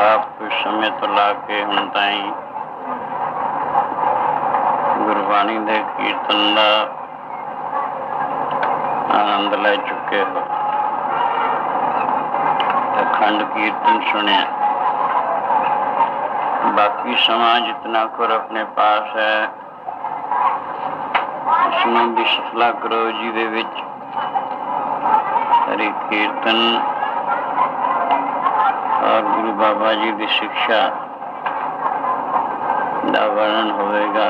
आप कुछ समय तो ला के ਹੁਣ ਤਾਈਂ ਗੁਰਬਾਣੀ ਦੇ ਕੀਰਤਨ ਦਾ ਆਨੰਦ ਲੈ ਚੁੱਕੇ ਹੋ। ਅਖੰਡ ਕੀਰਤਨ ਸੁਣਿਆ। बाकी समा जितना कुर अपने पास है उसनों भी सफला करो जी दे विच हरि कीर्तन और गुरु बाबा जी की शिक्षा का वर्णन होगा।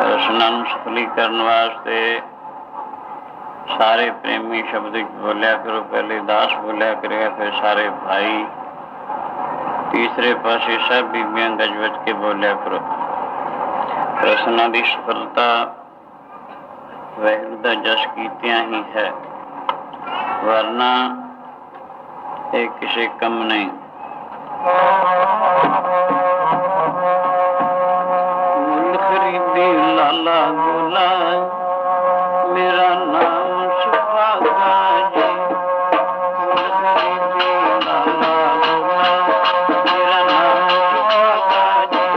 रचना सफलीकरण वास्ते सारे प्रेमी शब्द बोलिया करो। पहले दास बोलिया करेगा, फिर सारे भाई, तीसरे पासे सब बीबियां गज बज के बोलिया करो। ਰਸਨਾ ਦੀ ਸਫਲਤਾ ਵਾਹਿਗੁਰੂ ਦਾ ਜਸ ਕੀਤਿਆਂ ਹੀ ਹੈ, ਵਰਨਾ ਇਹ ਕਿਸੇ ਕੰਮ ਨਹੀਂ। ਮੁੱਲ ਖਰੀਦੀ ਲਾਲਾ ਗੋਲਾ, ਮੇਰਾ ਨਾਮ ਸੁਹਾਗਾ ਜੀ। ਮੁੱਲ ਖਰੀਦੀ ਲਾਲਾ ਗੋਲਾ, ਮੇਰਾ ਨਾਮ ਸੁਹਾਗਾ ਜੀ।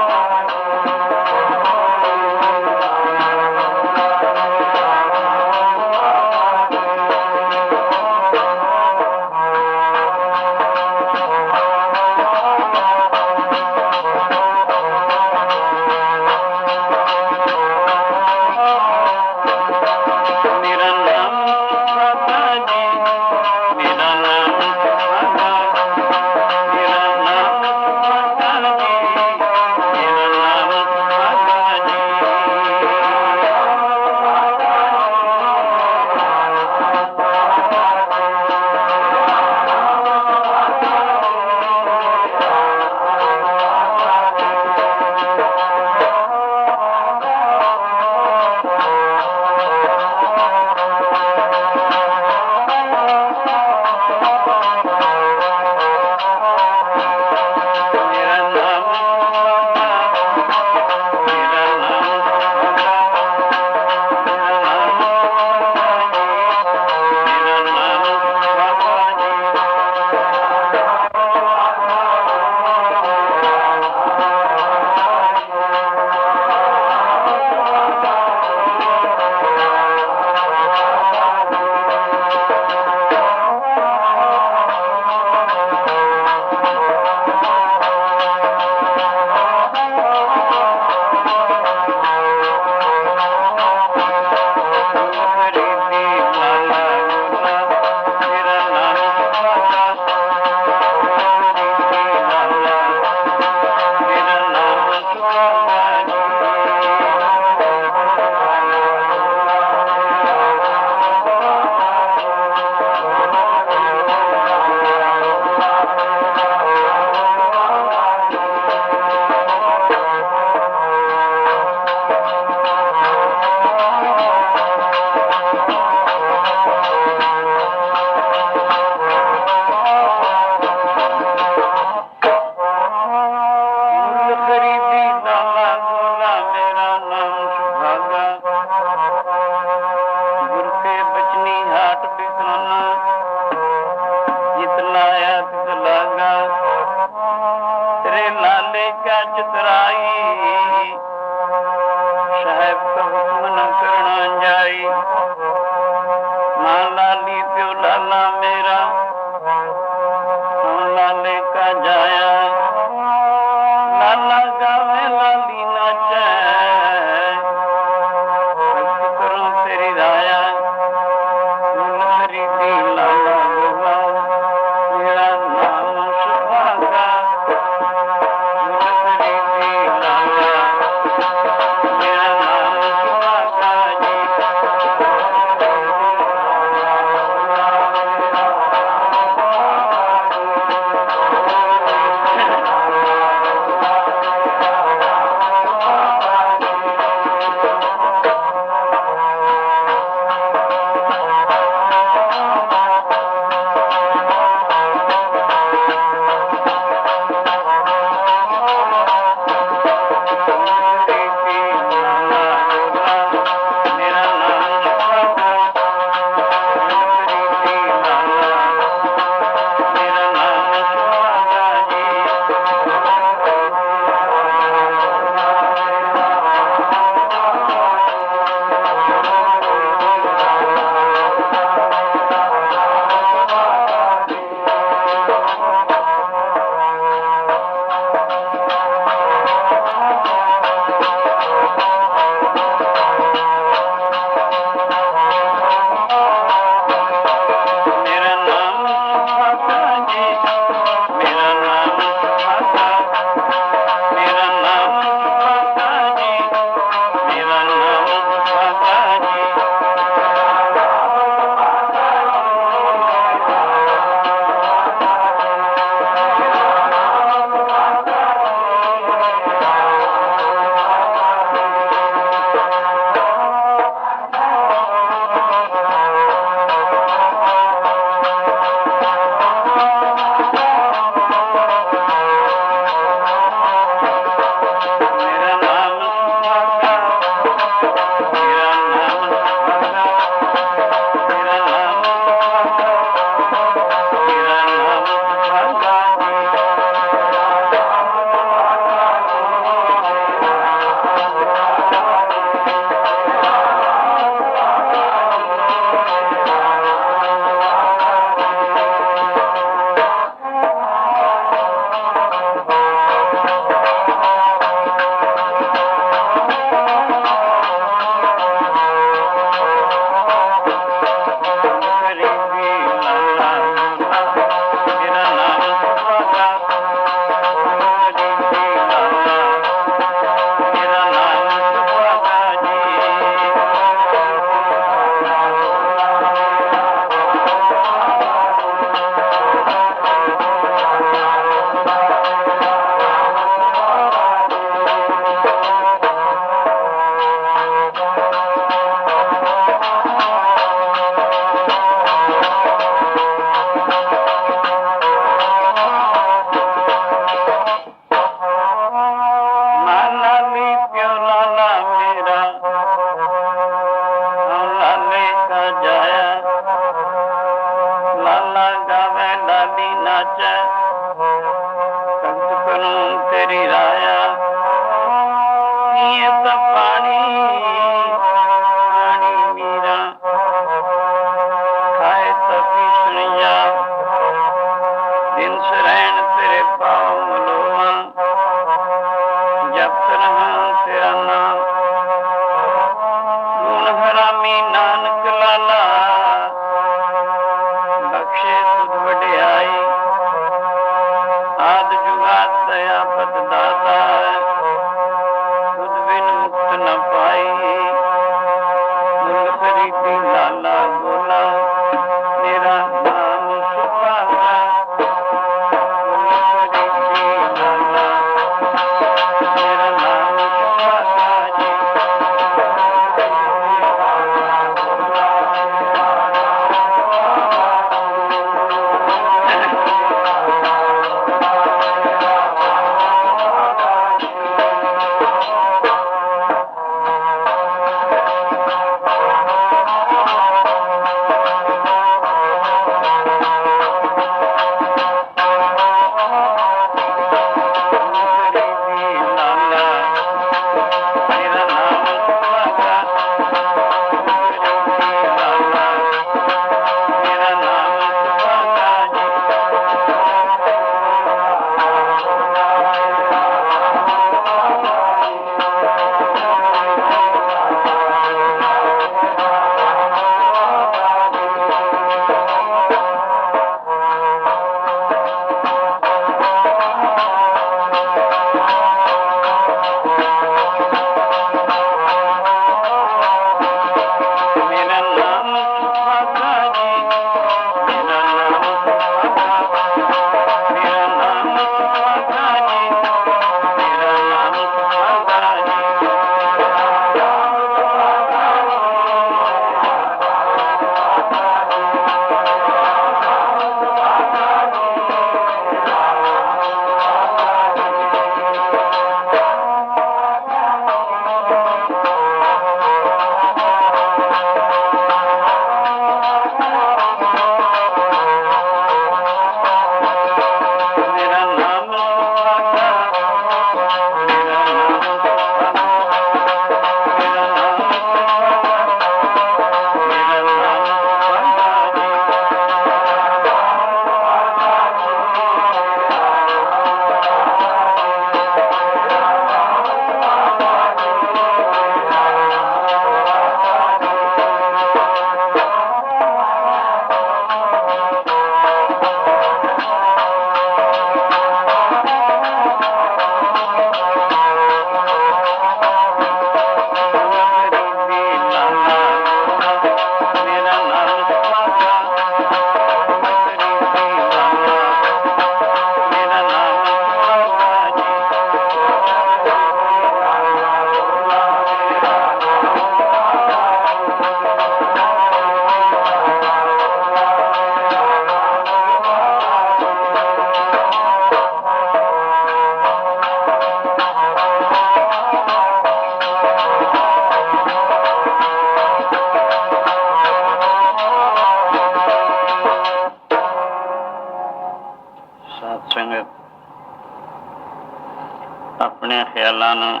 ਖਿਆਲਾਂ ਨੂੰ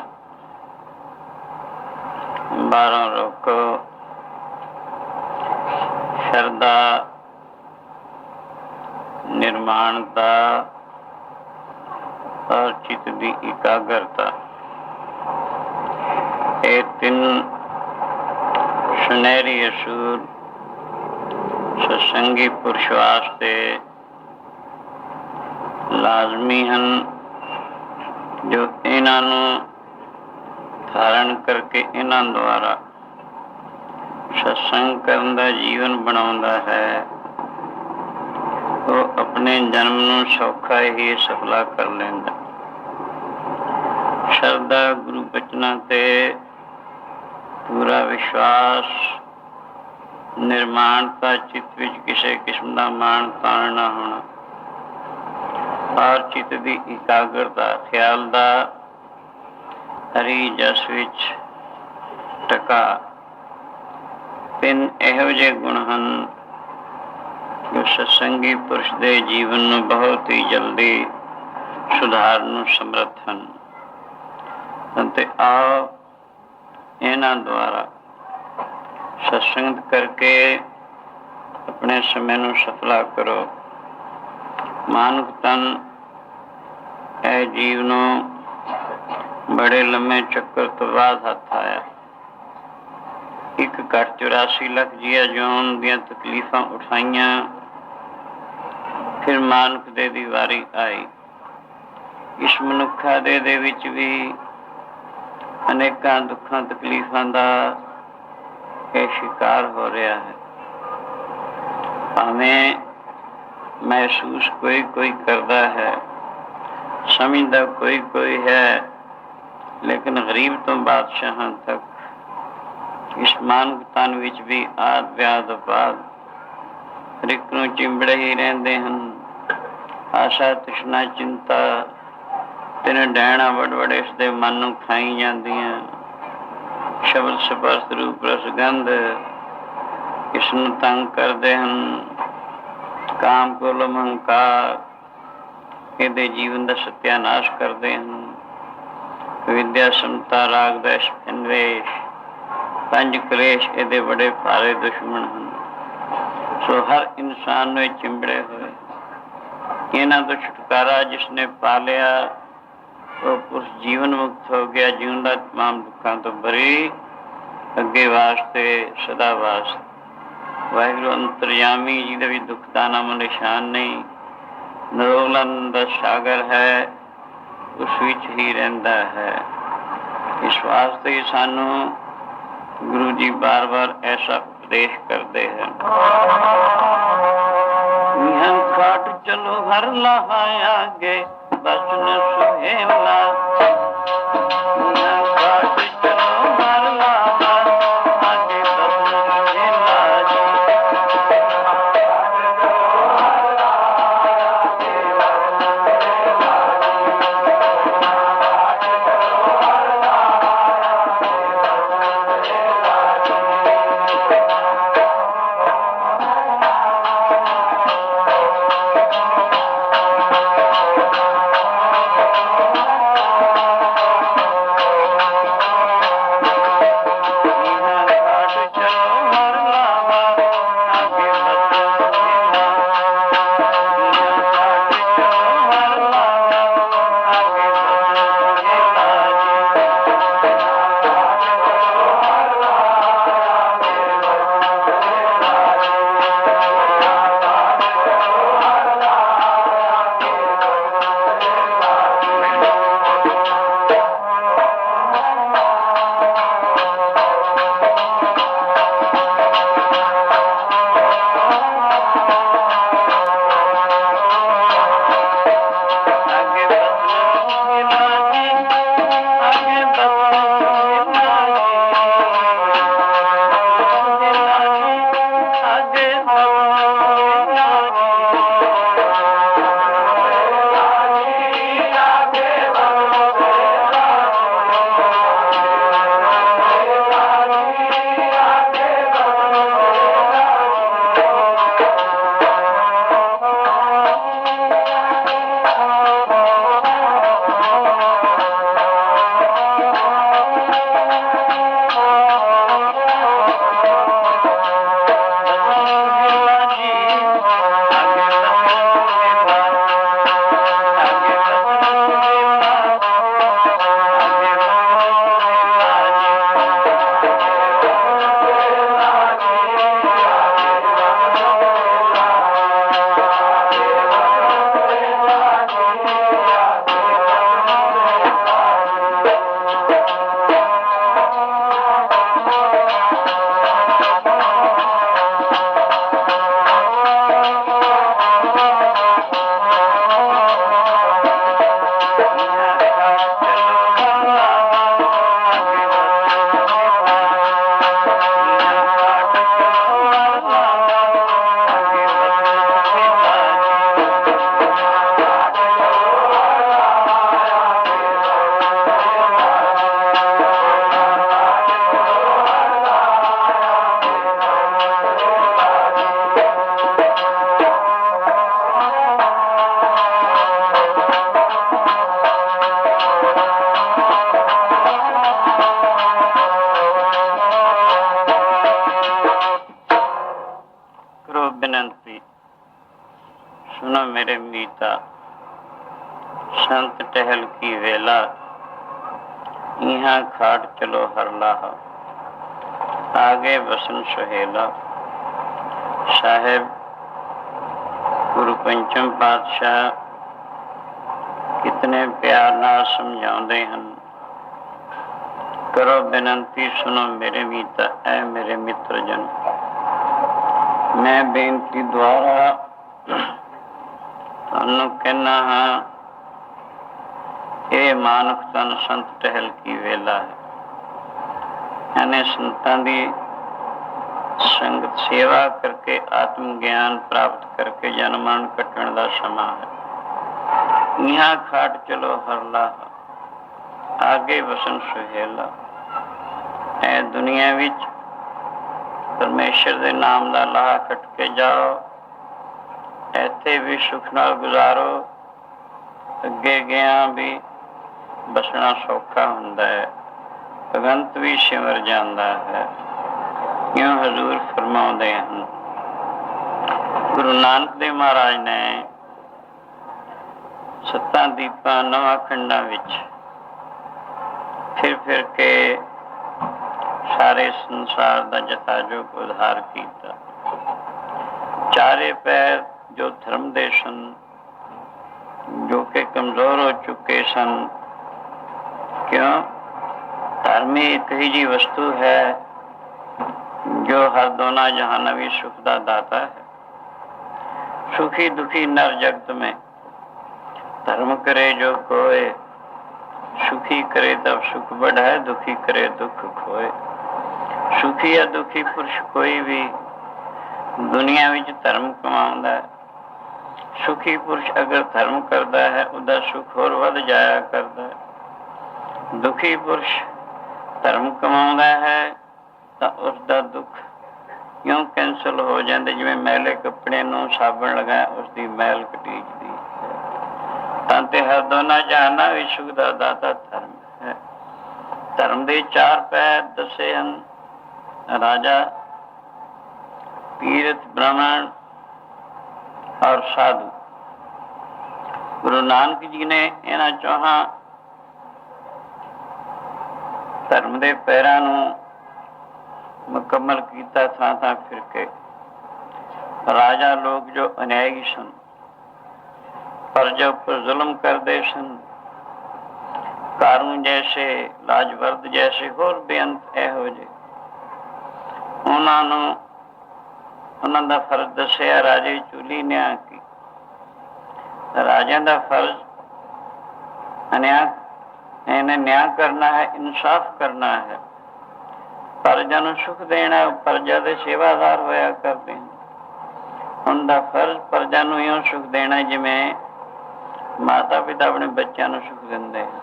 ਬਾਹਰੋਂ ਰੋਕੋ। ਸ਼ਰਧਾ, ਨਿਰਮਾਣਤਾ ਔਰ ਚਿੱਤ ਦੀ ਇਕਾਗਰਤਾ, ਇਹ ਤਿੰਨ ਸੁਨਹਿਰੀ ਅਸੂਲ ਸਤਸੰਗੀ ਪੁਰਸ਼ ਵਾਸਤੇ ਲਾਜ਼ਮੀ ਹਨ। ਜੋ ਇਹਨਾਂ ਨੂੰ ਧਾਰਨ ਕਰਕੇ ਇਹਨਾਂ ਦੁਆਰਾ ਸਤਸੰਗ ਕਰਨ ਦਾ ਜੀਵਨ ਬਣਾਉਂਦਾ ਹੈ, ਉਹ ਆਪਣੇ ਜਨਮ ਨੂੰ ਸੌਖਾ ਹੀ ਸਫਲਾ ਕਰ ਲੈਂਦਾ। ਸ਼ਰਧਾ, ਗੁਰੂ ਬਚਨਾਂ ਤੇ ਪੂਰਾ ਵਿਸ਼ਵਾਸ, ਨਿਰਮਾਣਤਾ, ਚਿੱਤ ਵਿੱਚ ਕਿਸੇ ਕਿਸਮ ਦਾ ਮਾਣ ਤਾਣ ਨਾ ਹੋਣਾ, ਔਰ ਚਿੱਤ ਦੀ ਇਕਾਗਰਤਾ, ਖਿਆਲ ਦਾ ਹਰੀ ਜਸ ਵਿੱਚ ਟਕਾ। ਤਿੰਨ ਇਹੋ ਜਿਹੇ ਗੁਣ ਹਨ ਜੋ ਸਤਸੰਗੀ ਪੁਰਸ਼ ਦੇ ਜੀਵਨ ਨੂੰ ਬਹੁਤ ਹੀ ਜਲਦੀ ਸੁਧਾਰਨ ਨੂੰ ਸਮਰੱਥ ਹਨ। ਅਤੇ ਆਓ ਇਹਨਾਂ ਦੁਆਰਾ ਸਤਸੰਗ ਕਰਕੇ ਆਪਣੇ ਸਮੇਂ ਨੂੰ ਸਫਲਾ ਕਰੋ। ਮਾਨੁਖ ਤਨ ਇਹ ਜੀਵ ਨੂੰ ਬੜੇ ਲੰਮੇ ਚੱਕਰ ਤੋਂ ਬਾਅਦ ਹੱਥ ਆਇਆ। 1.84 ਲੱਖ ਜੀਆ ਜੋਨ ਦੀਆਂ ਤਕਲੀਫਾਂ ਉਠਾਈਆਂ, ਫਿਰ ਮਾਨੁਖ ਦੇ ਦੀ ਵਾਰੀ ਆਈ। ਇਸ ਮਨੁੱਖਾ ਦੇ ਵਿੱਚ ਵੀ ਅਨੇਕਾਂ ਦੁੱਖਾਂ ਤਕਲੀਫਾਂ ਦਾ ਇਹ ਸ਼ਿਕਾਰ ਹੋ ਰਿਹਾ ਹੈ। ਭਾਵੇਂ ਮਹਿਸੂਸ ਕੋਈ ਕਰਦਾ ਹੈ, ਸਮਝਦਾ ਕੋਈ ਹੈ, ਲੇਕਿਨ ਗਰੀਬ ਤੋਂ ਬਾਦਸ਼ਾਹਾਂ ਤੱਕ ਇਸ ਮਾਨਵ ਤਨ ਵਿੱਚ ਵੀ ਆਦ ਵਿਆਦ ਉਪਾਦ ਹਰ ਇੱਕ ਨੂੰ ਚਿੰਬੜੇ ਹੀ ਰਹਿੰਦੇ ਹਨ। ਆਸ਼ਾ, ਤ੍ਰਿਸ਼ਨਾ, ਚਿੰਤਾ ਤਿੰਨ ਡੈਣਾ ਵਡ ਇਸ ਦੇ ਮਨ ਨੂੰ ਖਾਈ ਜਾਂਦੀਆਂ। ਸ਼ਬਦ, ਸਪਰਸ਼, ਰੂਪ, ਰਸ, ਗੰਧ ਇਸ ਨੂੰ ਤੰਗ ਕਰਦੇ ਹਨ। ਕਾਮ, ਕ੍ਰੋਧ, ਅਹੰਕਾਰ ਇਹਦੇ ਜੀਵਨ ਦਾ ਸਤਿਆਨਾਸ਼ ਕਰਦੇ ਹਨ। ਵਿਦਿਆ, ਸਮਤਾ, ਰਾਗ, ਦੇਸ਼, ਅਨਵੇਸ਼, ਪੰਜ ਕਲੇਸ਼ ਇਹਦੇ ਬੜੇ ਭਾਰੇ ਦੁਸ਼ਮਣ ਹਨ। ਸੋ ਹਰ ਇਨਸਾਨ ਨੂੰ ਇਹ ਚਿੰਬੜੇ ਹੋਏ। ਇਹਨਾਂ ਤੋਂ ਛੁਟਕਾਰਾ ਜਿਸ ਨੇ ਪਾ ਲਿਆ, ਉਹ ਪੁਰਸ਼ ਜੀਵਨ ਮੁਕਤ ਹੋ ਗਿਆ, ਜੀਵਨ ਦਾ ਤਮਾਮ ਦੁੱਖਾਂ ਤੋਂ ਬਰੀ, ਅੱਗੇ ਵਾਸਤੇ ਸਦਾ ਵਾਸਤੇ। ਵਾਹਿਗੁਰੂ ਅੰਤਰਯਾਮੀ, ਜਿਹਦੇ ਵੀ ਦੁੱਖ ਦਾ ਨਾਮ ਨਿਸ਼ਾਨ ਨਹੀਂ, ਨਿਰੋਲਾਨੰਦ ਦਾ ਸਾਗਰ ਹੈ, ਉਸ ਵਿੱਚ ਹੀ ਰਹਿੰਦਾ ਹੈ। ਇਸ ਵਾਸਤੇ ਸਾਨੂੰ ਗੁਰੂ ਜੀ ਬਾਰ ਐਸਾ ਉਪਦੇਸ਼ ਕਰਦੇ ਹਨ। ਘਾਟ ਚਲੋ ਹਰ ਲਹਾਇਆ ਗੇ, ਬਚਨ ਸੁਹੇਲਾ। ਘਾਟ ਚਲੋ ਹਰ ਲਹਾਇਆ ਗੇ, ਬਚਨ ਸੁਹੇਲਾ। मीता संत टहल की वेला, यहाँ खाट चलो हर लाहा, आगे बसन सुहेला। साहेब गुरु पंचम पातशाह कितने प्यार नाल समझाउंदे हन। करो बेनती सुनो मेरे मीता, ऐ मेरे मित्र जन। मैं बेनती द्वारा तुहानू कहना हाँ, ये मानुख तन संत टहल की वेला है। यानी संतां दी संगत सेवा करके आत्म ज्ञान प्राप्त करके जन्म मरण कटण दा समा है। यहाँ खाट चलो हर लाहा, आगे वसन सुहेला। ऐ दुनिया विच परमेश्वर दे नाम दा लाहा कट के जाओ, ऐथे भी सुख नाल गुजारो, अगे गया भी बसना सौखा हुंदा है, भगंत भी सिमर जांदा है। क्यों हजूर फरमाउंदे हन। गुरु नानक देव महाराज ने सत्तां दीपां नवां खंडां विच फिर के सारे संसार दा जथाजोग उद्धार कीता। चारे पैर जो धर्म दे सन, जो कि कमजोर हो चुके सन। क्यों? धर्म एक ही जी वस्तु है जो हर दोना जहानवी सुख दा दाता है। सुखी दुखी नर जगत में धर्म करे जो कोय, सुखी करे तब सुख बढ़ाए, दुखी करे दुख खोए। सुखी या दुखी पुरुष कोई भी दुनिया विच धर्म कमाउंदा है। सुखी पुरुष अगर धर्म करता है, उदा सुख होर वध जाया करता है। दुखी पुरुष धर्म कमाउंदा है तो उसका दुख क्यों कैंसल हो जाता, जिवें मैले कपड़े नूं साबण लगाया उसकी मैल कटीजदी है। तांते हर दोना जहाना भी सुख दा दाता धर्म है। धर्म दे चार पैर दसे हन, राजा, तीर्थ, ब्राह्मण और साधु। गुरु नानक जी ने इन्हां चौहां धर्म दे पैरां नूं मुकम्मल किया। थां थां फिर के राजा लोग जो अन्यायी सन, प्रजा पर जुल्म करते सन, कारून जैसे, लाजवर्द जैसे होर बेअंत इहो जे, उन्हां दा फर्ज दसिया। राजे चूली न्याय की। राजा दा फर्ज न्याय करना है, इंसाफ करना है, प्रजा नूं सुख देना, प्रजा दे सेवादार होया करते हैं। उनका फर्ज प्रजा नूं इउं सुख देना जिवें माता पिता अपने बच्चों नूं सुख दिंदे हैं।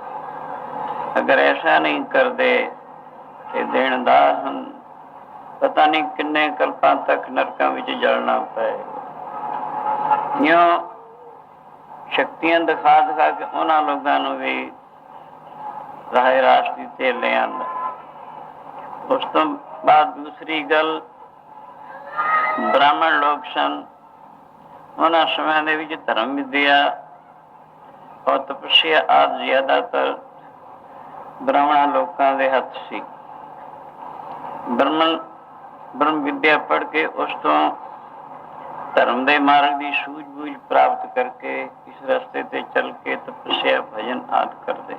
अगर ऐसा नहीं करते तो देनदार हन, पता नहीं किन्ने कल्पां तक नरकां विच जलना पएगा। इउं शक्तियां दिखा दिखा के उन्हां लोगां नूं भी राहे रास्ते ते ले आंदा। उस तो बाद दूसरी गल, ब्राह्मण लोग सन, उन्हां समय दे विच धर्म विद्या और तपस्या आदि ज्यादातर ब्राह्मण लोगों के हथ सी। ब्रह्म विद्या पढ़ के उस तो धर्म के मार्ग की सूझबूझ प्राप्त करके इस रास्ते ते चल के तपस्या भजन आदि करते।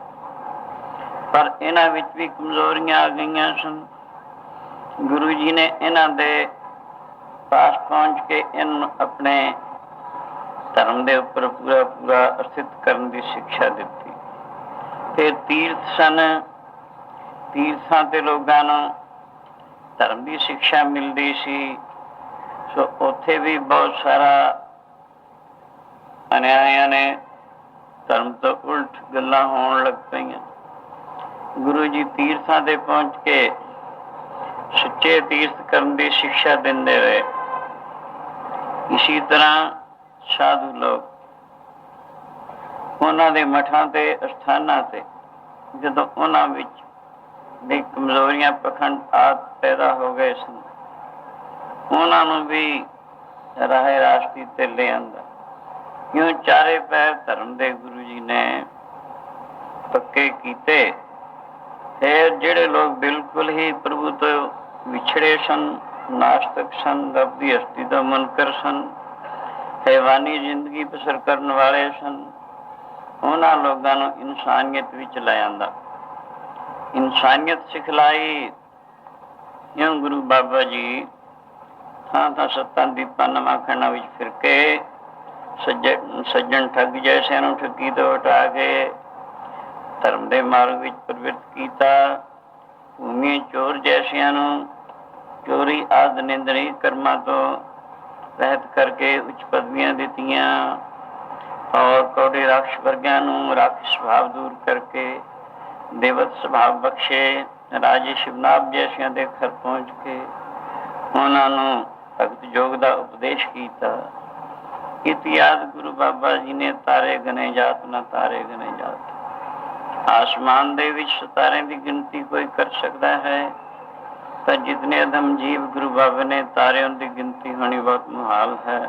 पर इन्हां विच भी कमजोरियां आ गईयां सन। गुरु जी ने इन्हां दे पास पहुंच के इन अपने धर्म के उपर पूरा पूरा अस्तित्व करने की शिक्षा दी। ते तीर्थ सन, तीर्थां ते लोगां नूं धर्म की शिक्षा मिलती सी। सो उत्थे भी बहुत सारा अन्यायियां ने धर्म तो उल्ट गल्लां होण लग पईयां। गुरु जी तीर्थां ते पहुंच के सच्चे तीर्थ करने की शिक्षा देंदे रहे। इसी तरह साधु लोग उन्हां दे मठां ते अस्थानां ते जदों उन्हां विच भी कमजोरियां पखंड आदि पैदा हो गए सन, उन्हां नूं भी राहे रास्ते ते ले आंदा। यूं चारे पैर धर्म दे गुरु जी ने पक्के कीते। फिर ਜਿਹੜੇ ਲੋਕ ਬਿਲਕੁਲ ਹੀ ਪ੍ਰਭੂ ਤੋਂ ਵਿਛੜੇ ਸਨ, ਨਾਸਤਕ ਸਨ, ਰੱਬ ਦੀ ਹਸਤੀ ਦਾ ਮੁਨਕਰ ਸਨ, ਹੈਵਾਨੀ ਜ਼ਿੰਦਗੀ ਬਸਰ ਕਰਨ ਵਾਲੇ ਸਨ, ਉਹਨਾਂ ਲੋਕਾਂ ਨੂੰ ਇਨਸਾਨੀਅਤ ਵਿੱਚ ਲੈ ਆਂਦਾ। ਇਨਸਾਨੀਅਤ ਸਿਖਲਾਈ। ਇਉਂ ਗੁਰੂ ਬਾਬਾ ਜੀ ਥਾਂ ਥਾਂ ਸੱਤਾਂ ਦੀਪਾਂ ਨਵਾਂ ਖਾਣਾ ਵਿੱਚ ਫਿਰ ਕੇ ਸੱਜਣ ਠੱਗ ਜੈਸਿਆਂ ਨੂੰ ਠੱਗੀ ਤੋਂ ਹਟਾ ਕੇ ਧਰਮ ਦੇ ਮਾਰਗ ਵਿੱਚ ਪ੍ਰਵਿਰਤ ਕੀਤਾ। ਭੂਮੀ ਚੋਰ ਜੈਸਿਆਂ ਨੂੰ ਚੋਰੀ ਆਦਿ ਨਿੰਦਣੀ ਕਰਮਾਂ ਤੋਂ ਰਹਿਤ ਕਰਕੇ ਉੱਚ ਪਦਵੀਆਂ ਦਿੱਤੀਆਂ ਔਰ ਕੌੜੇ ਰਾਖਸ਼ ਵਰਗਿਆਂ ਨੂੰ ਰਾਖਸ਼ ਸੁਭਾਵ ਦੂਰ ਕਰਕੇ ਦੇਵਤ ਸੁਭਾਵ ਬਖਸ਼ੇ। ਰਾਜੇ ਸ਼ਿਵਨਾਬ ਜੈਸਿਆਂ ਦੇ ਘਰ ਪਹੁੰਚ ਕੇ ਉਹਨਾਂ ਨੂੰ ਭਗਤ ਯੋਗ ਦਾ ਉਪਦੇਸ਼ ਕੀਤਾ। ਇਤਿਆਦ ਗੁਰੂ ਬਾਬਾ ਜੀ ਨੇ ਤਾਰੇ ਗਨੇ ਜਾਤ ਨਾ ਤਾਰੇ ਗਨੇ ਜਾਤ। ਆਸਮਾਨ ਦੇ ਵਿੱਚ ਸਿਤਾਰਿਆਂ ਦੀ ਗਿਣਤੀ ਕੋਈ ਕਰ ਸਕਦਾ ਹੈ ਤਾਂ ਜਿਤਨੇ ਅਧਮ ਜੀਵ ਗੁਰੂ ਬਾਬਾ ਨੇ ਤਾਰਿਆਂ ਦੀ ਗਿਣਤੀ ਹੋਣੀ ਬਹੁਤ ਮੁਹਾਲ ਹੈ।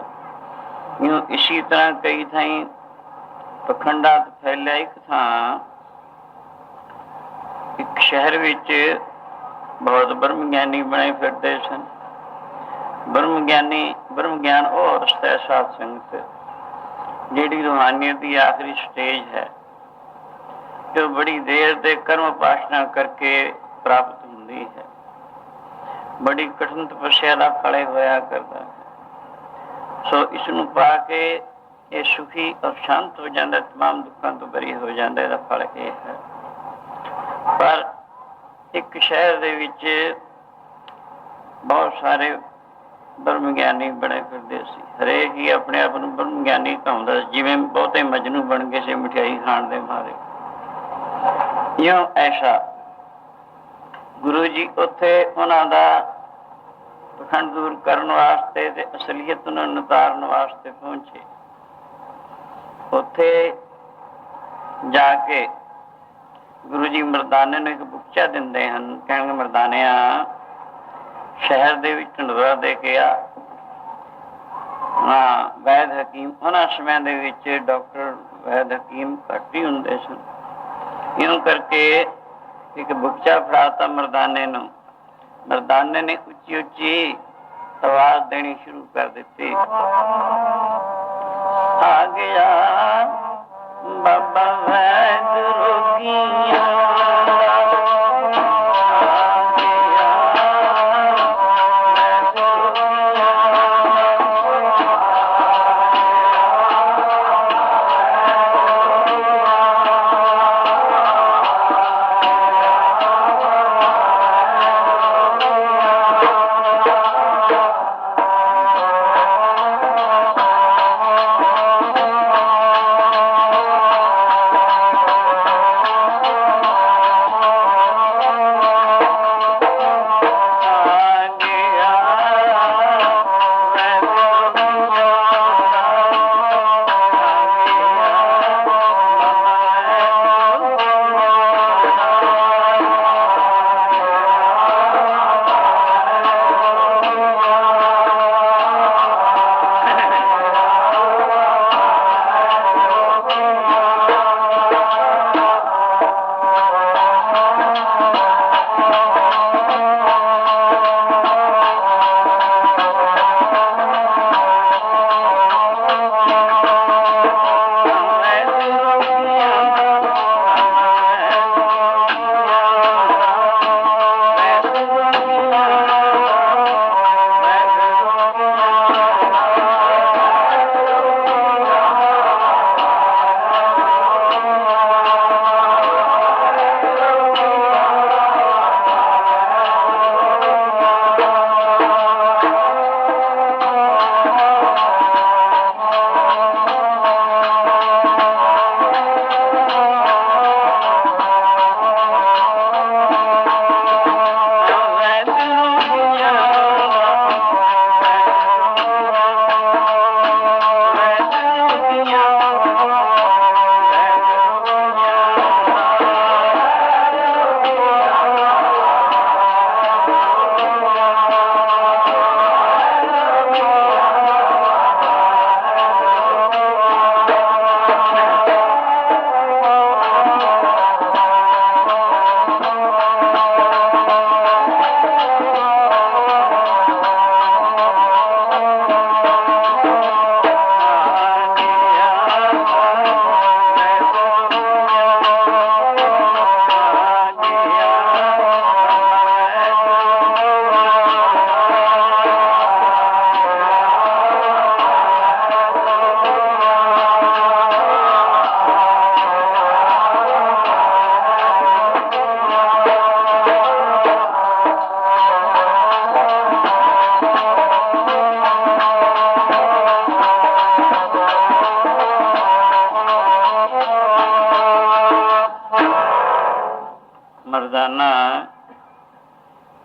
ਇਉਂ ਇਸੀ ਤਰ੍ਹਾਂ ਕਈ ਥਾਈਂ ਪਖੰਡਾ ਫੈਲਿਆ। ਇੱਕ ਥਾਂ ਇੱਕ ਸ਼ਹਿਰ ਵਿੱਚ ਬਹੁਤ ਬ੍ਰਹਮ ਗਿਆਨੀ ਬਣੇ ਫਿਰਦੇ ਸਨ। ਬ੍ਰਹਮ ਗਿਆਨ ਉਹ ਅਵਸਥਾ ਹੈ ਸਾਧ ਸੰਗਤ ਜਿਹੜੀ ਰੂਹਾਨੀਅਤ ਦੀ ਆਖਰੀ ਸਟੇਜ ਹੈ, ਜੋ ਬੜੀ ਦੇਰ ਦੇ ਕਰਮ ਉਪਾਸਨਾ ਕਰਕੇ ਪ੍ਰਾਪਤ ਹੁੰਦੀ ਹੈ। ਬੜੀ ਕਠਿਨ ਤਪੱਸਿਆ ਦਾ ਫਲ ਹੋਇਆ ਕਰਦਾ ਹੈ। ਸੋ ਇਸ ਨੂੰ ਪਾ ਕੇ ਇਹ ਸੁਖੀ ਔਰ ਸ਼ਾਂਤ ਹੋ ਜਾਂਦਾ, ਤਮਾਮ ਦੁੱਖਾਂ ਤੋਂ ਬਰੀ ਹੋ ਜਾਂਦਾ। ਇਹਦਾ ਫਲ ਇਹ ਹੈ। ਪਰ ਇੱਕ ਸ਼ਹਿਰ ਦੇ ਵਿੱਚ ਬਹੁਤ ਸਾਰੇ ਬ੍ਰਹਮ ਗਿਆਨੀ ਬਣੇ ਫਿਰਦੇ ਸੀ। ਹਰੇਕ ਹੀ ਆਪਣੇ ਆਪ ਨੂੰ ਬ੍ਰਹਮ ਗਿਆਨੀ ਕਹਾਉਂਦਾ, ਜਿਵੇਂ ਬਹੁਤੇ ਮਜਨੂ ਬਣ ਗਏ ਸੀ ਮਠਿਆਈ ਖਾਣ ਦੇ ਮਾਰੇ। ਇਉਂ ਐਸਾ ਗੁਰੂ ਜੀ ਉੱਥੇ ਉਹਨਾਂ ਦਾ ਪਖੰਡ ਦੂਰ ਕਰਨ ਵਾਸਤੇ ਤੇ ਅਸਲੀਅਤ ਨੂੰ ਨਿਤਾਰਨ ਵਾਸਤੇ ਪਹੁੰਚੇ। ਉੱਥੇ ਜਾ ਕੇ ਗੁਰੂ ਜੀ ਮਰਦਾਨੇ ਨੂੰ ਇੱਕ ਬੁੱਚਾ ਦਿੰਦੇ ਹਨ। ਕਹਿਣਗੇ ਮਰਦਾਨਿਆਂ ਸ਼ਹਿਰ ਦੇ ਵਿੱਚ ਢੰਡੋਰਾ ਦੇ ਕੇ ਆ। ਹਾਂ, ਵੈਦ ਹਕੀਮ ਉਹਨਾਂ ਸਮਿਆਂ ਦੇ ਵਿੱਚ ਡਾਕਟਰ ਵੈਦ ਹਕੀਮ ਘੱਟ ਹੀ ਹੁੰਦੇ ਸਨ। ਇਉਂ ਕਰਕੇ ਇੱਕ ਬੁੱਚਾ ਫੜਾਤਾ ਮਰਦਾਨੇ ਨੂੰ। ਮਰਦਾਨੇ ਨੇ ਉੱਚੀ ਉੱਚੀ ਆਵਾਜ਼ ਦੇਣੀ ਸ਼ੁਰੂ ਕਰ ਦਿੱਤੀ। ਆ ਗਿਆ ਬਾਬਾ ਵੈਦ ਰੋਗੀਆਂ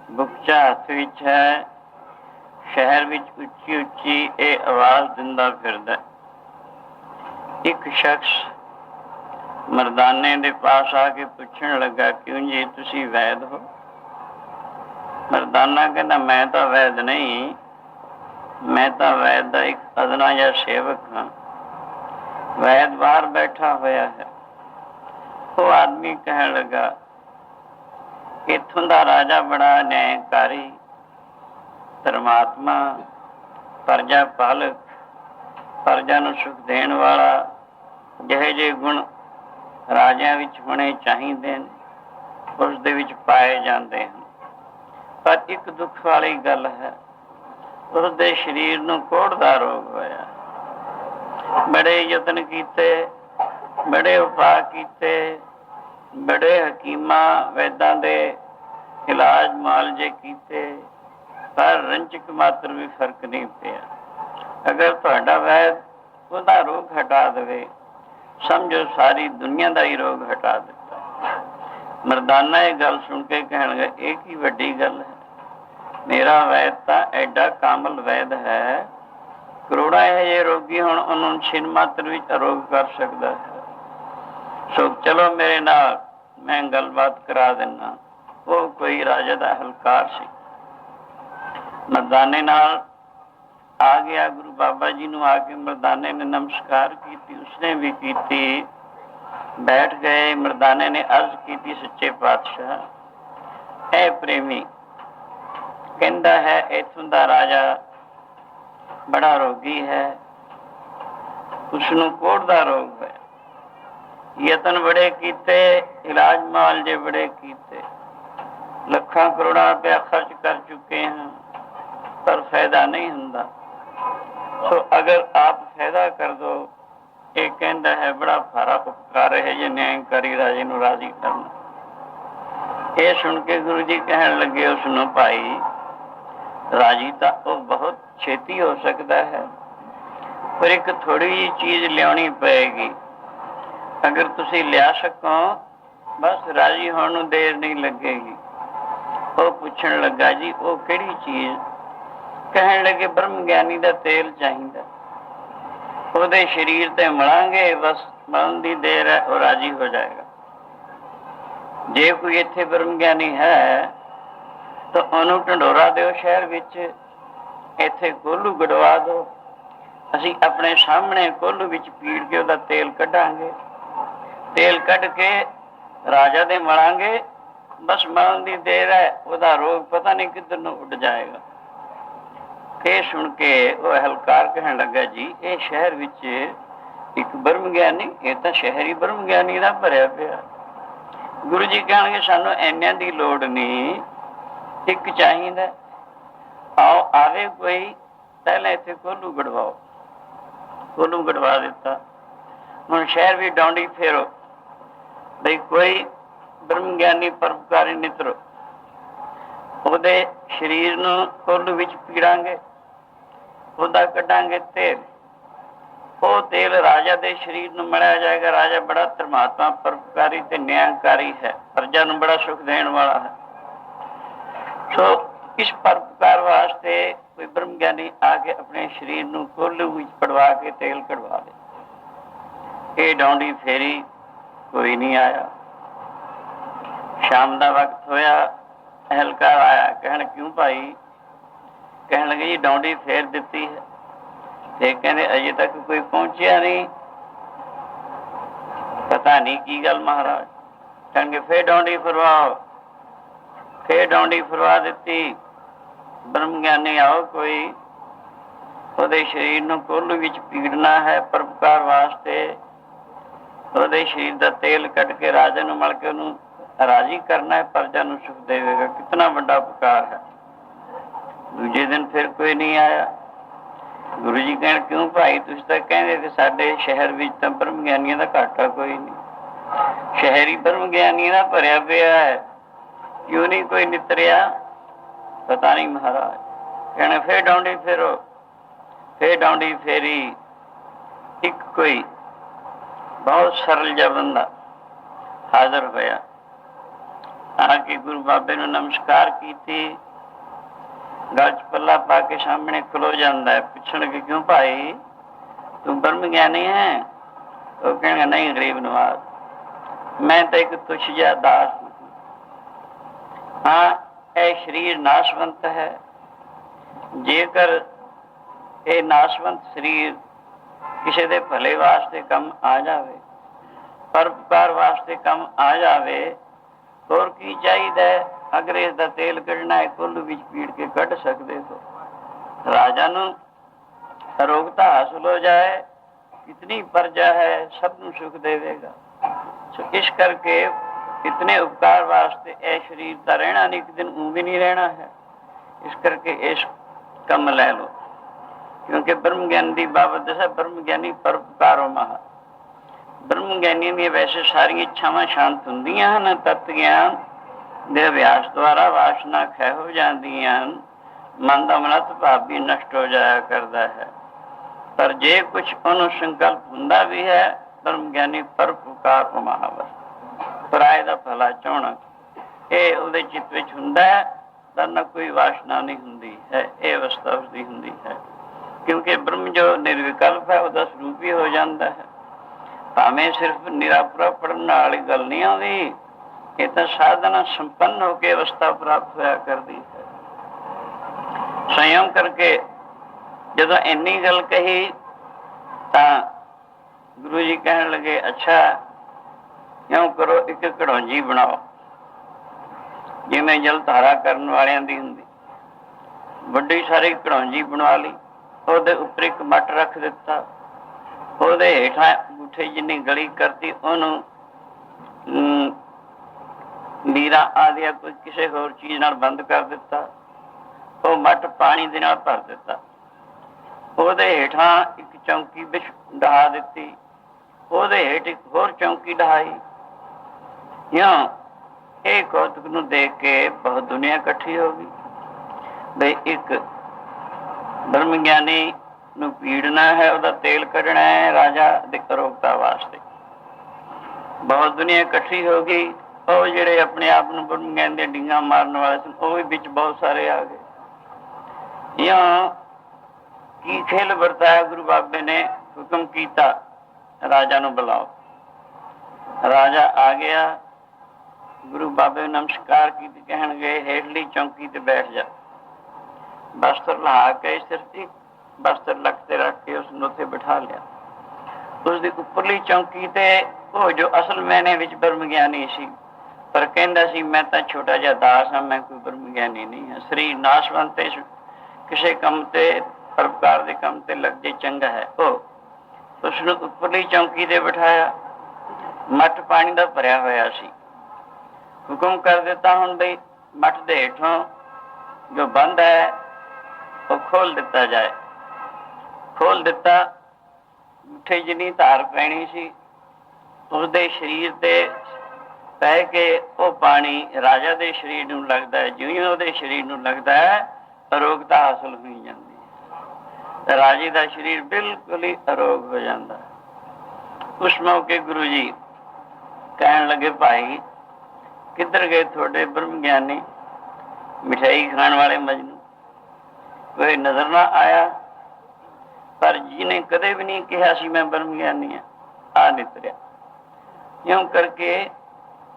ਬੁਕਚਾ ਹੱਥ ਵਿੱਚ ਹੈ। ਸ਼ਹਿਰ ਵਿੱਚ ਉੱਚੀ ਉੱਚੀ ਇਹ ਆਵਾਜ਼ ਦਿੰਦਾ ਫਿਰਦਾ। ਇੱਕ ਸ਼ਖਸ ਮਰਦਾਨੇ ਦੇ ਪਾਸ ਆ ਕੇ ਪੁੱਛਣ ਲੱਗਾ, ਕਿਉਂ ਜੀ ਤੁਸੀਂ ਵੈਦ ਹੋ? ਮਰਦਾਨਾ ਕਹਿੰਦਾ, ਮੈਂ ਤਾਂ ਵੈਦ ਨਹੀਂ, ਮੈਂ ਤਾਂ ਵੈਦ ਦਾ ਇੱਕ ਅਦਨਾ ਜਿਹਾ ਸੇਵਕ ਹਾਂ। ਵੈਦ ਬਾਹਰ ਬੈਠਾ ਹੋਇਆ ਹੈ। ਉਹ ਆਦਮੀ ਕਹਿਣ ਲੱਗਾ, ਇੱਥੋਂ ਦਾ ਰਾਜਾ ਬੜਾ ਨਿਆਂਕਾਰੀ, ਧਰਮਾਤਮਾ, ਪ੍ਰਜਾ ਪਾਲਕ, ਪ੍ਰਜਾ ਨੂੰ ਸੁਖ ਦੇਣ ਵਾਲਾ, ਜਿਹੇ ਜਿਹੇ ਗੁਣ ਰਾਜਿਆਂ ਵਿੱਚ ਹੋਣੇ ਚਾਹੀਦੇ ਨੇ ਉਸ ਦੇ ਵਿੱਚ ਪਾਏ ਜਾਂਦੇ ਹਨ। ਪਰ ਇੱਕ ਦੁੱਖ ਵਾਲੀ ਗੱਲ ਹੈ, ਉਸ ਦੇ ਸਰੀਰ ਨੂੰ ਕੋਹੜ ਦਾ ਰੋਗ ਹੋਇਆ। ਬੜੇ ਯਤਨ ਕੀਤੇ, ਬੜੇ ਉਪਾਅ ਕੀਤੇ, ਬੜੇ ਹਕੀਮਾਂ ਵੈਦਾਂ ਦੇ ਇਲਾਜ ਮੁਆਲਜੇ ਕੀਤੇ, ਪਰ ਰੰਚਕ ਮਾਤਰ ਵੀ ਫਰਕ ਨਹੀਂ ਪਿਆ। ਅਗਰ ਤੁਹਾਡਾ ਵੈਦ ਉਹਦਾ ਰੋਗ ਹਟਾ ਦੇਵੇ, ਸਮਝੋ ਸਾਰੀ ਦੁਨੀਆ ਦਾ ਹੀ ਰੋਗ ਹਟਾ ਦਿੱਤਾ। ਮਰਦਾਨਾ ਇਹ ਗੱਲ ਸੁਣ ਕੇ ਕਹਿਣ ਲੱਗਾ, ਇਹ ਕੀ ਵੱਡੀ ਗੱਲ ਹੈ, ਮੇਰਾ ਵੈਦ ਤਾਂ ਐਡਾ ਕਾਮਲ ਵੈਦ ਹੈ, ਕਰੋੜਾਂ ਇਹੋ ਜਿਹੇ ਰੋਗੀ ਹੁਣ ਉਹਨੂੰ ਛਿਨ ਮਾਤਰ ਵਿੱਚ ਅਰੋਗ ਕਰ ਸਕਦਾ ਹੈ। ਸੋ ਚਲੋ ਮੇਰੇ ਨਾਲ, ਮੈਂ ਗੱਲਬਾਤ ਕਰਾ ਦਿੰਦਾ। ਉਹ ਕੋਈ ਰਾਜਾ ਦਾ ਹਲਕਾਰ ਸੀ। ਮਰਦਾਨੇ ਨਾਲ ਆ ਗਿਆ। ਗੁਰੂ ਬਾਬਾ ਜੀ ਨੂੰ ਆ ਕੇ ਮਰਦਾਨੇ ਨੇ ਨਮਸਕਾਰ ਕੀਤੀ, ਉਸਨੇ ਵੀ ਕੀਤੀ। ਬੈਠ ਗਏ। ਮਰਦਾਨੇ ਨੇ ਅਰਜ਼ ਕੀਤੀ, ਸੱਚੇ ਪਾਤਸ਼ਾਹ, ਇਹ ਪ੍ਰੇਮੀ ਕਹਿੰਦਾ ਹੈ ਇੱਥੋਂ ਦਾ ਰਾਜਾ ਬੜਾ ਰੋਗੀ ਹੈ, ਉਸਨੂੰ ਕੋਹੜ ਦਾ ਰੋਗ ਹੈ। ਯਤਨ ਬੜੇ ਕੀਤੇ, ਇਲਾਜ ਮੁਆਲਜੇ ਬੜੇ ਕੀਤੇ, ਲੱਖਾਂ ਕਰੋੜਾਂ ਰੁਪਇਆ ਖਰਚ ਕਰ ਚੁੱਕੇ ਹਾਂ, ਪਰ ਫਾਇਦਾ ਨਹੀਂ ਹੁੰਦਾ। ਸੋ ਅਗਰ ਆਪ ਫਾਇਦਾ ਕਰ ਦੋ, ਇਹ ਕਹਿੰਦਾ ਹੈ ਬੜਾ ਭਾਰਾ ਉਪਕਾਰ ਹੈ ਜੇ ਨਿਆਂਕਾਰੀ ਰਾਜੇ ਨੂੰ ਰਾਜ਼ੀ ਕਰਨਾ। ਇਹ ਸੁਣ ਕੇ ਗੁਰੂ ਜੀ ਕਹਿਣ ਲੱਗੇ ਉਸਨੂੰ, ਭਾਈ ਰਾਜੀ ਤਾਂ ਉਹ ਬਹੁਤ ਛੇਤੀ ਹੋ ਸਕਦਾ ਹੈ, ਪਰ ਇੱਕ ਥੋੜੀ ਜਿਹੀ ਚੀਜ਼ ਲਿਆਉਣੀ ਪਏਗੀ। ਅਗਰ ਤੁਸੀਂ ਲਿਆ ਸਕੋ, ਬਸ ਰਾਜੀ ਹੋਣ ਨੂੰ ਦੇਰ ਨਹੀਂ ਲੱਗੇਗੀ। ਉਹ ਪੁੱਛਣ ਲੱਗਾ, ਜੀ ਉਹ ਕਿਹੜੀ ਚੀਜ਼? ਕਹਿਣ ਲੱਗੇ, ਬ੍ਰਹਮ ਗਿਆਨੀ ਦਾ ਤੇਲ ਚਾਹੀਦਾ, ਉਹਦੇ ਸਰੀਰ ਤੇ ਮਲਾਂਗੇ, ਬਸ ਮਲਣ ਦੀ ਦੇਰ ਹੈ, ਉਹ ਰਾਜੀ ਹੋ ਜਾਏਗਾ। ਜੇ ਕੋਈ ਇੱਥੇ ਬ੍ਰਹਮ ਗਿਆਨੀ ਹੈ ਤਾਂ ਉਹਨੂੰ ਢੰਡੋਰਾ ਦਿਓ ਸ਼ਹਿਰ ਵਿੱਚ, ਇੱਥੇ ਕੋਹਲੂ ਗੜਵਾ ਦਿਓ, ਅਸੀਂ ਆਪਣੇ ਸਾਹਮਣੇ ਕੋਹਲੂ ਵਿੱਚ ਪੀੜ ਕੇ ਉਹਦਾ ਤੇਲ ਕੱਢਾਂਗੇ। ਤੇਲ ਕੱਢ ਕੇ ਰਾਜਾ ਦੇ ਮਲਾਂਗੇ, ਬਸ ਮਲਣ ਦੀ ਦੇਰ ਹੈ, ਉਹਦਾ ਰੋਗ ਪਤਾ ਨਹੀਂ ਕਿੱਧਰ ਨੂੰ ਉੱਡ ਜਾਏਗਾ। ਇਹ ਸੁਣ ਕੇ ਉਹ ਹਲਕਾਰ ਕਹਿਣ ਲੱਗਾ, ਜੀ ਇਹ ਸ਼ਹਿਰ ਵਿੱਚ ਇੱਕ ਬ੍ਰਹਮ ਗਿਆਨੀ, ਇਹ ਤਾਂ ਸ਼ਹਿਰੀ ਬ੍ਰਹਮ ਗਿਆਨੀ ਦਾ ਭਰਿਆ ਪਿਆ। ਗੁਰੂ ਜੀ ਕਹਿਣਗੇ, ਸਾਨੂੰ ਇੰਨਿਆਂ ਦੀ ਲੋੜ ਨਹੀਂ, ਇੱਕ ਚਾਹੀਦਾ। ਆਓ ਆਵੇ ਕੋਈ, ਪਹਿਲਾਂ ਇੱਥੇ ਕੋਹਲੂ ਗੜਵਾਓ। ਕੋਹਲੂ ਗੜਵਾ ਦਿੱਤਾ। ਹੁਣ ਸ਼ਹਿਰ ਵੀ ਡੌਂਡੀ ਫੇਰੋ, ਬਈ ਕੋਈ ਬ੍ਰਹਮ ਗਿਆਨੀ ਪਰਉਪਕਾਰੀ ਨਿਤਰੋ, ਉਹਦੇ ਸਰੀਰ ਨੂੰ ਕੋਹਲੂ ਵਿੱਚ ਪੀੜਾਂਗੇ, ਉਹਦਾ ਕੱਢਾਂਗੇ ਤੇਲ। ਉਹ ਤੇਲ ਰਾਜਾ ਦੇ ਸਰੀਰ ਨੂੰ ਮਲਿਆ ਜਾਏਗਾ। ਰਾਜਾ ਬੜਾ ਧਰਮਾਤਮਾ, ਪਰਉਪਕਾਰੀ ਤੇ ਨਿਆਂਕਾਰੀ ਹੈ, ਪ੍ਰਜਾ ਨੂੰ ਬੜਾ ਸੁਖ ਦੇਣ ਵਾਲਾ ਹੈ। ਸੋ ਇਸ ਪਰਉਪਕਾਰ ਵਾਸਤੇ ਕੋਈ ਬ੍ਰਹਮ ਗਿਆਨੀ ਆ ਕੇ ਆਪਣੇ ਸਰੀਰ ਨੂੰ ਕੋਹਲੂ ਵਿੱਚ ਪੜਵਾ ਕੇ ਤੇਲ ਕਢਵਾ ਦੇ। ਇਹ ਡੌਂਡੀ ਫੇਰੀ, ਕੋਈ ਨਹੀਂ ਆਇਆ। ਸ਼ਾਮ ਦਾ ਵਕਤ ਹੋਇਆ, ਅਹਿਲਕਾਰ ਆਇਆ। ਕਹਿਣ, ਕਿਉਂ ਭਾਈ? ਕਹਿਣ ਲੱਗੇ, ਜੀ ਡੌਂਡੀ ਫੇਰ ਦਿੱਤੀ ਹੈ। ਤੇ ਕਹਿੰਦੇ, ਅਜੇ ਤੱਕ ਕੋਈ ਪਹੁੰਚਿਆ ਨਹੀਂ, ਪਤਾ ਨਹੀਂ ਕੀ ਗੱਲ ਮਹਾਰਾਜ। ਕਹਿਣਗੇ, ਫੇਰ ਡੌਂਡੀ ਫਰਵਾਓ। ਫੇਰ ਡੌਂਡੀ ਫਰਵਾ ਦਿੱਤੀ। ਬ੍ਰਹਮ ਗਿਆਨੀ ਆਓ ਕੋਈ, ਉਹਦੇ ਸਰੀਰ ਨੂੰ ਕੋਹਲੂ ਵਿੱਚ ਪੀੜਨਾ ਹੈ ਪਰਉਪਕਾਰ ਵਾਸਤੇ। ਉਹਦੇ ਸਰੀਰ ਦਾ ਤੇਲ ਕੱਢ ਕੇ ਰਾਜਾ ਨੂੰ ਮਲ ਕੇ ਉਹਨੂੰ ਰਾਜੀ ਕਰਨਾ ਹੈ, ਪ੍ਰਜਾ ਨੂੰ ਸੁਖ ਦੇਵੇਗਾ। ਕਿਤਨਾ ਵੱਡਾ ਉਪਕਾਰ ਹੈ। ਦੂਜੇ ਦਿਨ ਫਿਰ ਕੋਈ ਨਹੀਂ ਆਇਆ। ਗੁਰੂ ਜੀ ਕਹਿਣ, ਕਿਉਂ ਭਾਈ? ਤੁਸੀਂ ਤਾਂ ਕਹਿੰਦੇ ਕਿ ਸਾਡੇ ਸ਼ਹਿਰ ਵਿੱਚ ਤਾਂ ਬ੍ਰਹਮ ਗਿਆਨੀਆਂ ਦਾ ਘਾਟਾ ਕੋਈ ਨਹੀਂ, ਸ਼ਹਿਰੀ ਬ੍ਰਹਮ ਗਿਆਨੀਆਂ ਦਾ ਭਰਿਆ ਪਿਆ ਹੈ, ਕਿਉਂ ਨਹੀਂ ਕੋਈ ਨਿਤਰਿਆ? ਪਤਾ ਨਹੀਂ ਮਹਾਰਾਜ। ਕਹਿਣਾ, ਫੇਰ ਡੌਂਡੀ ਫੇਰੋ। ਫੇਰ ਡੌਂਡੀ ਫੇਰੀ। ਇੱਕ ਕੋਈ ਬਹੁਤ ਸਰਲ ਜਿਹਾ ਬੰਦਾ ਹਾਜ਼ਰ ਹੋਇਆ। आके गुरु बाबे नूं नमस्कार कीती, गल च पल्ला पा के सामने खलो जाता है। पुछणगे क्यों भाई तू ब्रह्म ज्ञानी है? वो कहेंगे नहीं गरीब नवाज, मैं तो एक तुच्छ जिहा दास हूं। हाँ, यह शरीर नाशवंत है। जेकर ये नाशवंत शरीर किसी दे भले वास्ते कम आ जावे, परोपकार वास्ते कम आ जावे, होर की चाहिए? अगर इसका तेल कढ़ना है कुल विच पीड़ के कढ़ सकते हो। राजा नूं अरोगता हासिल हो जाए, कितनी प्रजा है सब नूं सुख देवेगा। सो इस करके इतने उपकार वास्ते ए शरीर का रहना नहीं, एक दिन ऊँ भी नहीं रहना है। इस करके इस कम लै लो, क्योंकि ब्रह्म ज्ञान की बाबत दसा, ब्रह्म ज्ञानी परोपकारो महा। ब्रह्म ज्ञानी दी वैसे सारी इच्छावां शांत हुंदियां हन, तत्व ज्ञान दे अभ्यास द्वारा वासना खै हो जांदियां हन, मन दा मनत भाव भी नष्ट हो जाया करता है। पर जे कुछ उन्होंने संकल्प हुंदा भी है, ब्रह्म ज्ञानी परोपकार महावर पराए दा भला चाहना, ये उहदे चित्त विच हुंदा है, तां ना कोई वासना नहीं हुंदी है। ये अवस्था उसदी हुंदी है, क्योंकि ब्रह्म जो निर्विकल्प है उसका स्वरूप ही हो जाता है। भावें सिर्फ निरापुरा पढ़ने वाली गल नहीं आती, ये तो साधना संपन्न होकर अवस्था प्राप्त होया करती है। संयम करके जदों इन्नी गल कही तां गुरु जी कहन लगे, अच्छा क्यों करो, एक घड़ौंजी बनाओ जिवें जल धारा करन वालियां दी हुंदी। वड्डी सारी घड़ौंजी बनवा ली, ਉਹਦੇ ਉੱਪਰ ਇੱਕ ਮੱਟ ਰੱਖ ਦਿੱਤਾ, ਉਹਦੇ ਹੇਠਾਂ ਅੰਗੂਠੇ ਜਿੰਨੀ ਗਲੀ ਕਰਤੀ, ਉਹਨੂੰ ਨੀਰਾ ਆਦਿ ਕੋਈ ਕਿਸੇ ਹੋਰ ਚੀਜ਼ ਨਾਲ ਬੰਦ ਕਰ ਦਿੱਤਾ, ਉਹ ਮੱਟ ਪਾਣੀ ਦੇ ਨਾਲ ਭਰ ਦਿੱਤਾ, ਉਹਦੇ ਹੇਠਾਂ ਇੱਕ ਚੌਂਕੀ ਵਿੱਚ ਢਾ ਦਿੱਤੀ, ਉਹਦੇ ਹੇਠ ਇੱਕ ਹੋਰ ਚੌਂਕੀ ਢਾਈ। ਇਉਂ ਇਹ ਕੌਤਕ ਨੂੰ ਦੇਖ ਕੇ ਬਹੁਤ ਦੁਨੀਆ ਇਕੱਠੀ ਹੋ ਗਈ ਬਈ ਇੱਕ ब्रह्म ज्ञानी नूं पीड़ना है, उसका तेल कढ़ना है राजा दे अरोगता वास्ते। बहुत दुनिया इकट्ठी हो गई, और जिहड़े अपने आप नूं ब्रह्म ज्ञान दे डींगा मारन वाले सन, वो भी विच बहुत सारे आ गए। या की खेल वरताया, गुरु बाबे ने हुक्म किया राजा नूं बुलाओ। राजा आ गया, गुरु बाबे नमस्कार की, कहण गए हेठली चौंकी ते बैठ जा। बस्तर लहा के सिर एक बस्तर लगते रख के उसने उत्थे बिठा लिया। उसकी उपरली चौंकी ते वो जो असल मैने विच ब्रह्म ज्ञानी सी, पर कहंदा सी मैं तो छोटा जिहा दास हाँ, मैं कोई ब्रह्म ज्ञानी नहीं है। शरीर नाशवंत किसी कम ते परोपकार के कम ते लग जे चंगा है। वो उसने उपरली चौंकी ते बिठाया, मठ पानी का भरिया होया सी। हुक्म कर दिता हुण बई मठ दे हेठों जो बंद है वो खोल दिता जाए। खोल दिता, मुठे जिन्नी धार पैनी सी उसदे शरीर ते पै के वो पानी राजा दे शरीर नूं लगदा है। जिवें उहदे शरीर नूं लगदा है अरोगता हासिल होई जांदी है, राजे दा शरीर बिल्कुल ही अरोग हो जाता है। उस मौके गुरु जी कहन लगे, भाई किधर गए थोड़े ब्रह्म ज्ञानी, मिठाई खाने वाले मजनू? कोई नजर ना आया, पर जिन्हें कदे भी नहीं कहा सी मैं ब्रह्म ज्ञानी हाँ, आ नितरिया। यूं करके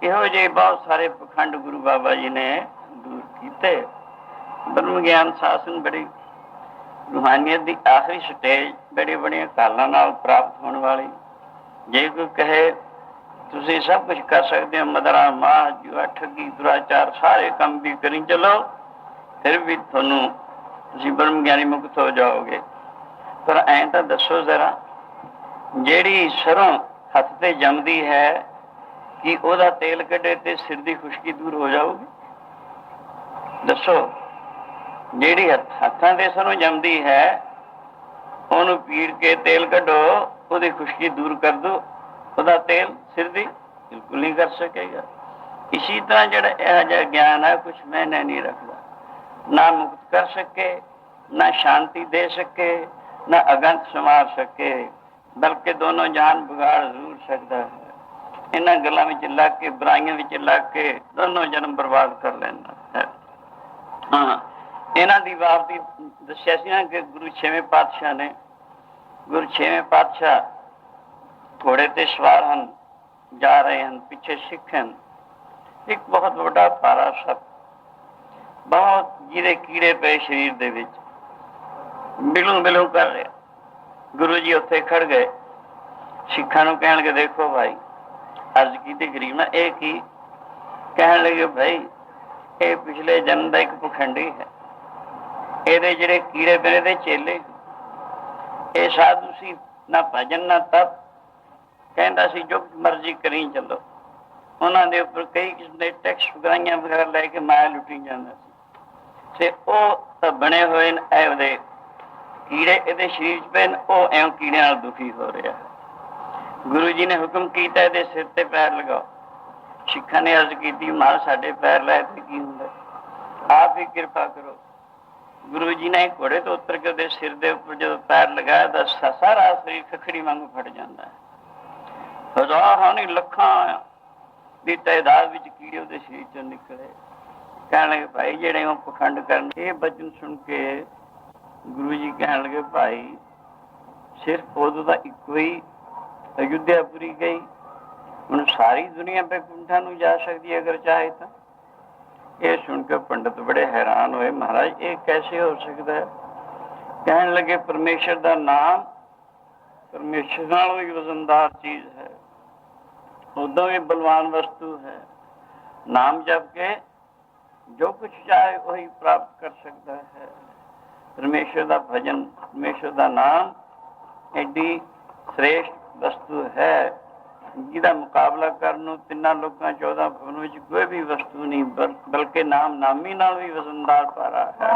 इहो जे बहुत सारे पखंड गुरु बाबा जी ने दूर किए। ब्रह्म ज्ञान शासन बड़ी रूहानियत की आखिरी स्टेज, बड़ी बड़िया कालों नाल प्राप्त होने वाली। जे कोई कहे तुसीं सब कुछ कर सकते हो, मदरा माह जुआ ठगी दुराचार सारे काम भी करी चलो, फिर भी थोनू तुसीं ब्रह्म ज्ञानी मुक्त हो जाओगे। पर ऐ तो दसो जरा, जेड़ी सरों हथ ते जमदी है कि ओदा तेल कढ़े ते सिर की खुशकी दूर हो जाऊगी? दसो, जेड़ी हथां ते सरों जमदी है ओनू पीड़ के तेल कढ़ो, ओदी खुशकी दूर कर दो, ओदा तेल सिर दी बिल्कुल नहीं कर सकेगा। इसी तरह जिहड़ा इहो जिहा ज्ञान है कुछ मैंने नहीं रखता, ना मुक्त कर सके, ना शांति दे सके, ना अगंत संवार सके, बल्कि दोनों जान बिगाड़ जरूर सकता है। ਇਹਨਾਂ ਗੱਲਾਂ ਵਿੱਚ ਲੱਗ ਕੇ, ਬੁਰਾਈਆਂ ਵਿੱਚ ਲੱਗ ਕੇ ਦੋਨੋਂ ਜਨਮ ਬਰਬਾਦ ਕਰ ਲੈਂਦਾ ਹੈ। ਹਾਂ, ਇਹਨਾਂ ਦੀ ਵਾਪਸੀ ਦੱਸਿਆ ਸੀ ਨਾ ਕਿ ਗੁਰੂ ਛੇਵੇਂ ਪਾਤਸ਼ਾਹ ਨੇ, ਗੁਰੂ ਛੇਵੇਂ ਪਾਤਸ਼ਾਹ ਘੋੜੇ ਤੇ ਸਵਾਰ ਹਨ, ਜਾ ਰਹੇ ਹਨ, ਪਿੱਛੇ ਸਿੱਖ ਹਨ। ਇੱਕ ਬਹੁਤ ਵੱਡਾ ਭਾਰਾ ਸੱਪ, ਬਹੁਤ ਜਿਹਦੇ ਕੀੜੇ ਪਏ ਸਰੀਰ ਦੇ ਵਿੱਚ, ਬਿਲੂ ਬਿਲੂ ਕਰ ਰਿਹਾ। ਗੁਰੂ ਜੀ ਉੱਥੇ ਖੜ ਗਏ, ਸਿੱਖਾਂ ਨੂੰ ਕਹਿਣ ਲੱਗੇ, ਦੇਖੋ ਭਾਈ, ਅਰਜ਼ ਕੀਤੀ ਗਰੀਬ ਨਾ, ਇਹ ਕੀ? ਕਹਿਣ ਲੱਗੇ, ਭਾਈ ਇਹ ਪਿਛਲੇ ਜਨਮ ਦਾ ਇੱਕ ਪਖੰਡੀ ਹੈ, ਇਹਦੇ ਜਿਹੜੇ ਕੀੜੇ ਪਏ ਦੇ ਚੇਲੇ, ਇਹ ਸਾਧੂ ਸੀ, ਨਾ ਭਜਨ ਨਾ ਤਪ, ਕਹਿੰਦਾ ਸੀ ਜੋ ਮਰਜ਼ੀ ਕਰੀ ਚੱਲੋ। ਉਹਨਾਂ ਦੇ ਉੱਪਰ ਕਈ ਕਿਸਮ ਦੇ ਟੈਕਸ ਵਗਾਈਆਂ ਵਗੈਰਾ ਲੈ ਕੇ ਮਾਇਆ ਲੁੱਟੀ ਜਾਂਦਾ ਸੀ। ਤੇ ਉਹ ਤਾਂ ਬਣੇ ਹੋਏ ਨੇ ਇਹ ਉਹਦੇ ਕੀੜੇ, ਇਹਦੇ ਸਰੀਰ 'ਚ ਪਏ ਨੇ, ਉਹ ਐਂ ਕੀੜਿਆਂ ਨਾਲ ਦੁਖੀ ਹੋ ਰਿਹਾ ਹੈ। ਗੁਰੂ ਜੀ ਨੇ ਹੁਕਮ ਕੀਤਾ, ਇਹਦੇ ਸਿਰ ਤੇ ਪੈਰ ਲਗਾਓ। ਸਿੱਖਾਂ ਨੇ ਅਰਜ਼ ਕੀਤੀ, ਮਹਾਰਾਜ ਸਾਡੇ ਪੈਰ ਲਾਏ ਤੇ ਕੀ ਹੁੰਦਾ, ਆਪ ਹੀ ਕਿਰਪਾ ਕਰੋ। ਗੁਰੂ ਜੀ ਨੇ ਘੋੜੇ ਤੋਂ ਉਤਰ ਕੇ ਉਹਦੇ ਸਿਰ ਦੇ ਉੱਪਰ ਜਦੋਂ ਪੈਰ ਲਗਾਇਆ ਤਾਂ ਸਾਰਾ ਸਰੀਰ ਖਖੜੀ ਵਾਂਗੂ ਫਟ ਜਾਂਦਾ ਹੈ। ਹਜ਼ਾਰਾਂ ਨਹੀਂ, ਲੱਖਾਂ ਦੀ ਤਾਦਾਦ ਵਿੱਚ ਕੀੜੇ ਉਹਦੇ ਸਰੀਰ ਚੋਂ ਨਿਕਲੇ। ਕਹਿਣ ਲੱਗੇ, ਭਾਈ ਜਿਹੜੇ ਉਹ ਪਖੰਡ ਕਰਨ। ਇਹ ਬਚਨ ਸੁਣ ਕੇ ਗੁਰੂ ਜੀ ਕਹਿਣ ਲੱਗੇ, ਭਾਈ ਸਿਰਫ ਉਦੋਂ ਦਾ ਇੱਕੋ ਹੀ ਅਯੁੱਧਿਆ ਪੂਰੀ ਗਈ, ਹੁਣ ਸਾਰੀ ਦੁਨੀਆ ਬੈਕੁੰਠਾਂ ਨੂੰ ਜਾ ਸਕਦੀ ਹੈ ਅਗਰ ਚਾਹੇ ਤਾਂ। ਇਹ ਸੁਣ ਕੇ ਪੰਡਤ ਬੜੇ ਹੈਰਾਨ ਹੋਏ, ਮਹਾਰਾਜ ਇਹ ਕੈਸੇ ਹੋ ਸਕਦਾ ਹੈ? ਕਹਿਣ ਲੱਗੇ, ਪਰਮੇਸ਼ਰ ਦਾ ਨਾਮ ਪਰਮੇਸ਼ਰ ਨਾਲ ਵੀ ਵਜ਼ਨਦਾਰ ਚੀਜ਼ ਹੈ, ਉਦੋਂ ਵੀ ਬਲਵਾਨ ਵਸਤੂ ਹੈ। ਨਾਮ ਜਪ ਕੇ ਜੋ ਕੁਛ ਚਾਹੇ ਉਹੀ ਪ੍ਰਾਪਤ ਕਰ ਸਕਦਾ ਹੈ। ਪਰਮੇਸ਼ਰ ਦਾ ਭਜਨ, ਪਰਮੇਸ਼ਰ ਦਾ ਨਾਮ ਐਡੀ ਸ੍ਰੇਸ਼ਟ ਵਸਤੂ ਹੈ, ਜਿਹਦਾ ਮੁਕਾਬਲਾ ਕਰਨ ਨੂੰ ਤਿੰਨਾਂ ਲੋਕਾਂ 14 ਭਵਨ ਵਿੱਚ ਕੋਈ ਵੀ ਵਸਤੂ ਨਹੀਂ, ਬਲਕਿ ਨਾਮ ਨਾਮੀ ਨਾਲ ਵੀ ਵਜ਼ਨਦਾਰ ਭਾਰਾ ਹੈ।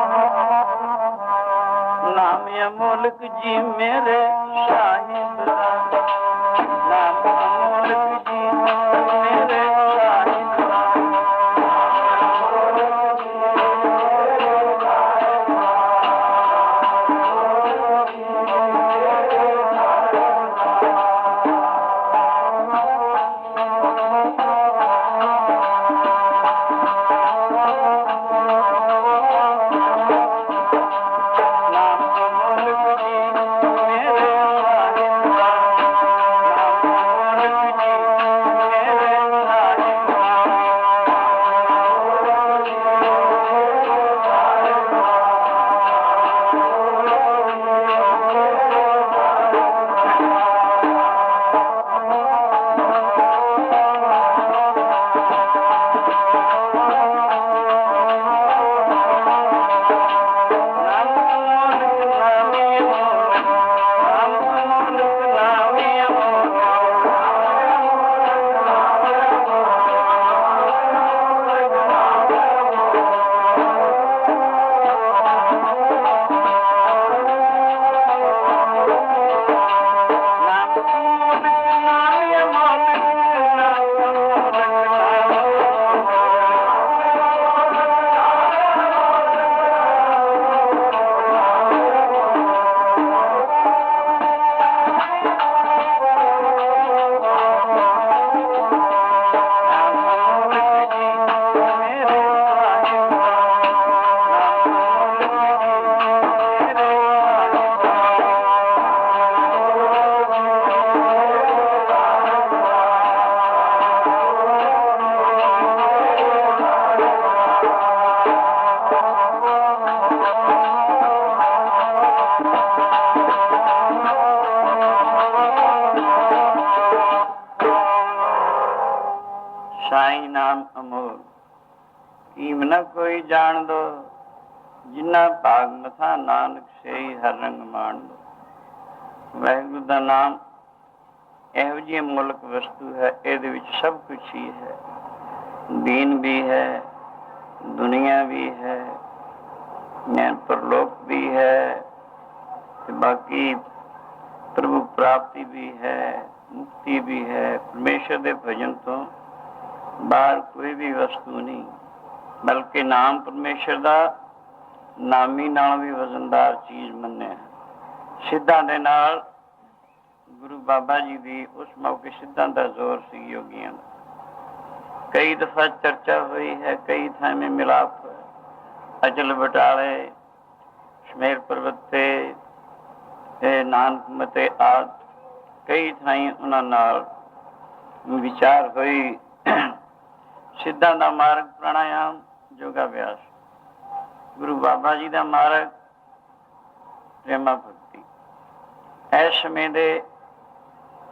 ਨਾਮ ਅਮੋਲਕ ਜੀ ਮੇਰੇ ਸ਼ਾਹਿਦ ਦਾ, ਨਾਮ ਅਮੋਲਕ ਜੀ ਮੇਰੇ ਸ਼ਾਹਿਦ ਦਾ। ਸਾਈ ਨਾਮ ਅਮੋਲ, ਕੀਮ ਨ ਕੋਈ ਜਾਣ ਦੋ, ਜਿੰਨਾ ਭਾਗ ਮਥਾ ਨਾਨਕ ਸਹੀ ਹਰ ਰੰਗ ਮਾਣ ਦੋ। ਵਾਹਿਗੁਰੂ ਦਾ ਨਾਮ ਇਹੋ ਜਿਹੀ ਮੁਲਕ ਵਸਤੂ ਹੈ, ਇਹਦੇ ਵਿੱਚ ਸਭ ਕੁਛ ਹੀ ਹੈ। ਦੀਨ ਵੀ ਹੈ, ਦੁਨੀਆ ਵੀ ਹੈ, ਪਰਲੋਕ ਵੀ ਹੈ, ਤੇ ਬਾਕੀ ਪ੍ਰਭੂ ਪ੍ਰਾਪਤੀ ਵੀ ਹੈ, ਮੁਕਤੀ ਵੀ ਹੈ। ਪਰਮੇਸ਼ਰ ਦੇ ਭਜਨ ਤੋਂ ਬਾਹਰ ਕੋਈ ਵੀ ਵਸਤੂ ਨਹੀਂ, ਬਲਕਿ ਨਾਮ ਪਰਮੇਸ਼ਰ ਦਾ ਨਾਮੀ ਨਾਲ ਵੀ ਵਜ਼ਨਦਾਰ ਚੀਜ਼ ਮੰਨਿਆ। ਸਿੱਧਾਂ ਦੇ ਨਾਲ ਗੁਰੂ ਬਾਬਾ ਜੀ ਦੀ ਉਸ ਮੌਕੇ ਸਿੱਧਾਂ ਦਾ ਜ਼ੋਰ ਸੀ ਯੋਗੀਆਂ ਦਾ। ਕਈ ਦਫਾ ਚਰਚਾ ਹੋਈ ਹੈ, ਕਈ ਥਾਵੇਂ ਮਿਲਾਪ ਹੋਇਆ। ਅਚਲ ਬਟਾਲੇ, ਸ਼ਮੇਰ ਪਰਬਤ ਤੇ, ਨਾਨਕ ਮਤੇ ਆਦਿ ਕਈ ਥਾਈਂ ਉਹਨਾਂ ਨਾਲ ਵਿਚਾਰ ਹੋਈ। ਸਿੱਧਾਂ ਦਾ ਮਾਰਗ ਪ੍ਰਾਣਾਯਾਮ, ਯੋਗਾ ਅਭਿਆਸ। ਗੁਰੂ ਬਾਬਾ ਜੀ ਦਾ ਮਾਰਗ ਪ੍ਰੇਮਾ ਭਗਤੀ। ਇਸ ਸਮੇਂ ਦੇ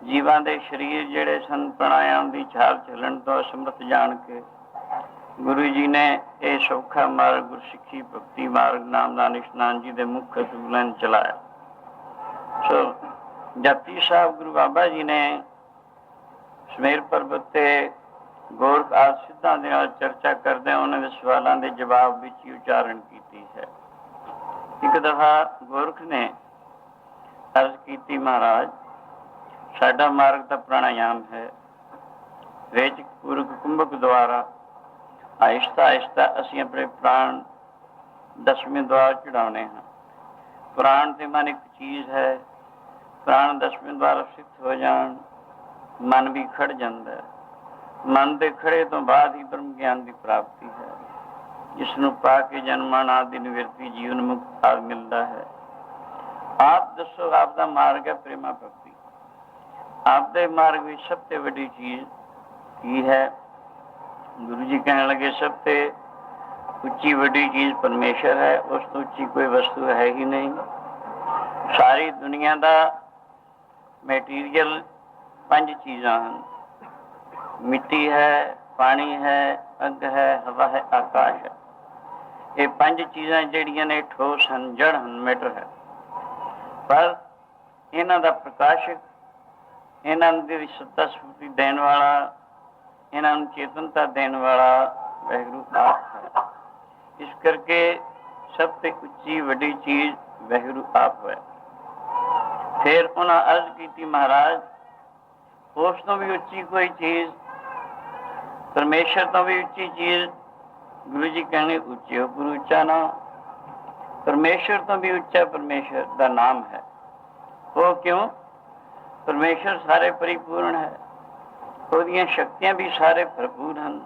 ਜੀਵਾਂ ਦੇ ਸਰੀਰ ਜਿਹੜੇ ਸਨ ਪ੍ਰਾਣਾਯਾਮ ਦੀ ਚਾਲ ਚੱਲਣ ਤੋਂ ਅਸਮਰਥ ਜਾਣ ਕੇ ਗੁਰੂ ਜੀ ਨੇ ਇਹ ਸੌਖਾ ਮਾਰਗ ਗੁਰਸਿੱਖੀ ਭਗਤੀ ਮਾਰਗ ਨਾਮਦਾਨ ਇਸ਼ਨਾਨ ਜੀ ਦੇ ਮੁੱਖ ਅਸੂਲਾਂ ਨੂੰ ਚਲਾਇਆ। ਸੋ ਜਪਜੀ ਸਾਹਿਬ ਗੁਰੂ ਬਾਬਾ ਜੀ ਨੇ ਸ਼ਮੇਰ ਪਰਬਤ ਤੇ ਗੋਰਖ ਆਦਿ ਸਿੱਧਾਂ ਦੇ ਨਾਲ ਚਰਚਾ ਕਰਦੇ ਉਹਨਾਂ ਦੇ ਸਵਾਲਾਂ ਦੇ ਜਵਾਬ ਵਿੱਚ ਹੀ ਉਚਾਰਨ ਕੀਤੀ ਹੈ। ਇੱਕ ਦਫਾ ਗੋਰਖ ਨੇ ਅਰਜ਼ ਕੀਤੀ, ਮਹਾਰਾਜ ਸਾਡਾ ਮਾਰਗ ਤਾਂ ਪ੍ਰਾਣਾਯਾਮ ਹੈ। ਰੇਚਕ ਪੂਰਕ ਕੁੰਭਕ ਦੁਆਰਾ ਆਹਿਸਤਾ ਆਹਿਸਤਾ ਅਸੀਂ ਆਪਣੇ ਪ੍ਰਾਣ ਦਸਵੇਂ ਦੁਆਰ ਚੜਾਉਣੇ ਹਾਂ। ਪ੍ਰਾਣ ਤੇ ਮਨ ਇੱਕ ਚੀਜ਼ ਹੈ। ਪ੍ਰਾਣ ਦਸਵੇਂ ਦੁਆਰ ਸਿੱਧ ਹੋ ਜਾਣ, ਮਨ ਵੀ ਖੜ ਜਾਂਦਾ ਹੈ। ਮਨ ਦੇ ਖੜੇ ਤੋਂ ਬਾਅਦ ਹੀ ਬ੍ਰਹਮ ਗਿਆਨ ਦੀ ਪ੍ਰਾਪਤੀ ਹੈ, ਜਿਸ ਨੂੰ ਪਾ ਕੇ ਜਨਮਾਂ ਆਦਿ ਨਿਵਰਤੀ ਜੀਵਨ ਮੁਕਤ ਭਾਗ ਮਿਲਦਾ ਹੈ। ਆਪ ਦੱਸੋ, ਆਪ ਦਾ ਮਾਰਗ ਹੈ ਪ੍ਰੇਮਾ ਭਗਤੀ। ਆਪ ਦੇ ਮਾਰਗ ਵਿੱਚ ਸਭ ਤੋਂ ਵੱਡੀ ਚੀਜ਼ ਕੀ ਹੈ? ਗੁਰੂ ਜੀ ਕਹਿਣ ਲੱਗੇ, ਸਭ ਤੋਂ ਉੱਚੀ ਵੱਡੀ ਚੀਜ਼ ਪਰਮੇਸ਼ਰ ਹੈ। ਉਸ ਤੋਂ ਉੱਚੀ ਕੋਈ ਵਸਤੂ ਹੈ ਹੀ ਨਹੀਂ। ਸਾਰੀ ਦੁਨੀਆ ਦਾ ਮੈਟੀਰੀਅਲ 5 ਚੀਜ਼ਾਂ ਹਨ। ਮਿੱਟੀ ਹੈ, ਪਾਣੀ ਹੈ, ਅੱਗ ਹੈ, ਹਵਾ ਹੈ, ਆਕਾਸ਼ ਹੈ। ਇਹ 5 ਚੀਜ਼ਾਂ ਜਿਹੜੀਆਂ ਨੇ ਠੋਸ ਹਨ, ਜੜ ਹਨ, ਮੈਟਰ ਹੈ। ਪਰ ਇਹਨਾਂ ਦਾ ਪ੍ਰਕਾਸ਼ਕ, ਇਹਨਾਂ ਦੀ ਸੱਤਾ ਸਫੂਰਤੀ ਦੇਣ ਵਾਲਾ, ਇਹਨਾਂ ਨੂੰ ਚੇਤਨਤਾ ਦੇਣ ਵਾਲਾ ਵਾਹਿਗੁਰੂ ਆਪ ਹੈ। ਇਸ ਕਰਕੇ ਸਭ ਤੋਂ ਉੱਚੀ ਵੱਡੀ ਚੀਜ਼ ਵਾਹਿਗੁਰੂ ਆਪ ਹੈ। ਫਿਰ ਉਹਨਾਂ ਅਰਜ਼ ਕੀਤੀ, ਮਹਾਰਾਜ ਉਸ ਤੋਂ ਵੀ ਉੱਚੀ ਕੋਈ ਚੀਜ਼, ਪਰਮੇਸ਼ਰ ਤੋਂ ਵੀ ਉੱਚੀ ਚੀਜ਼। ਗੁਰੂ ਜੀ ਕਹਿੰਦੇ, ਉੱਚੇ ਹੋ ਗੁਰੂ ਉੱਚਾ ਨਾ। ਪਰਮੇਸ਼ਰ ਤੋਂ ਵੀ ਉੱਚਾ ਪਰਮੇਸ਼ਰ ਦਾ ਨਾਮ ਹੈ। ਉਹ ਕਿਉਂ? ਪਰਮੇਸ਼ਰ ਸਾਰੇ ਪਰਿਪੂਰਨ ਹੈ। ਉਹਦੀਆਂ ਸ਼ਕਤੀਆਂ ਵੀ ਸਾਰੇ ਭਰਪੂਰ ਹਨ।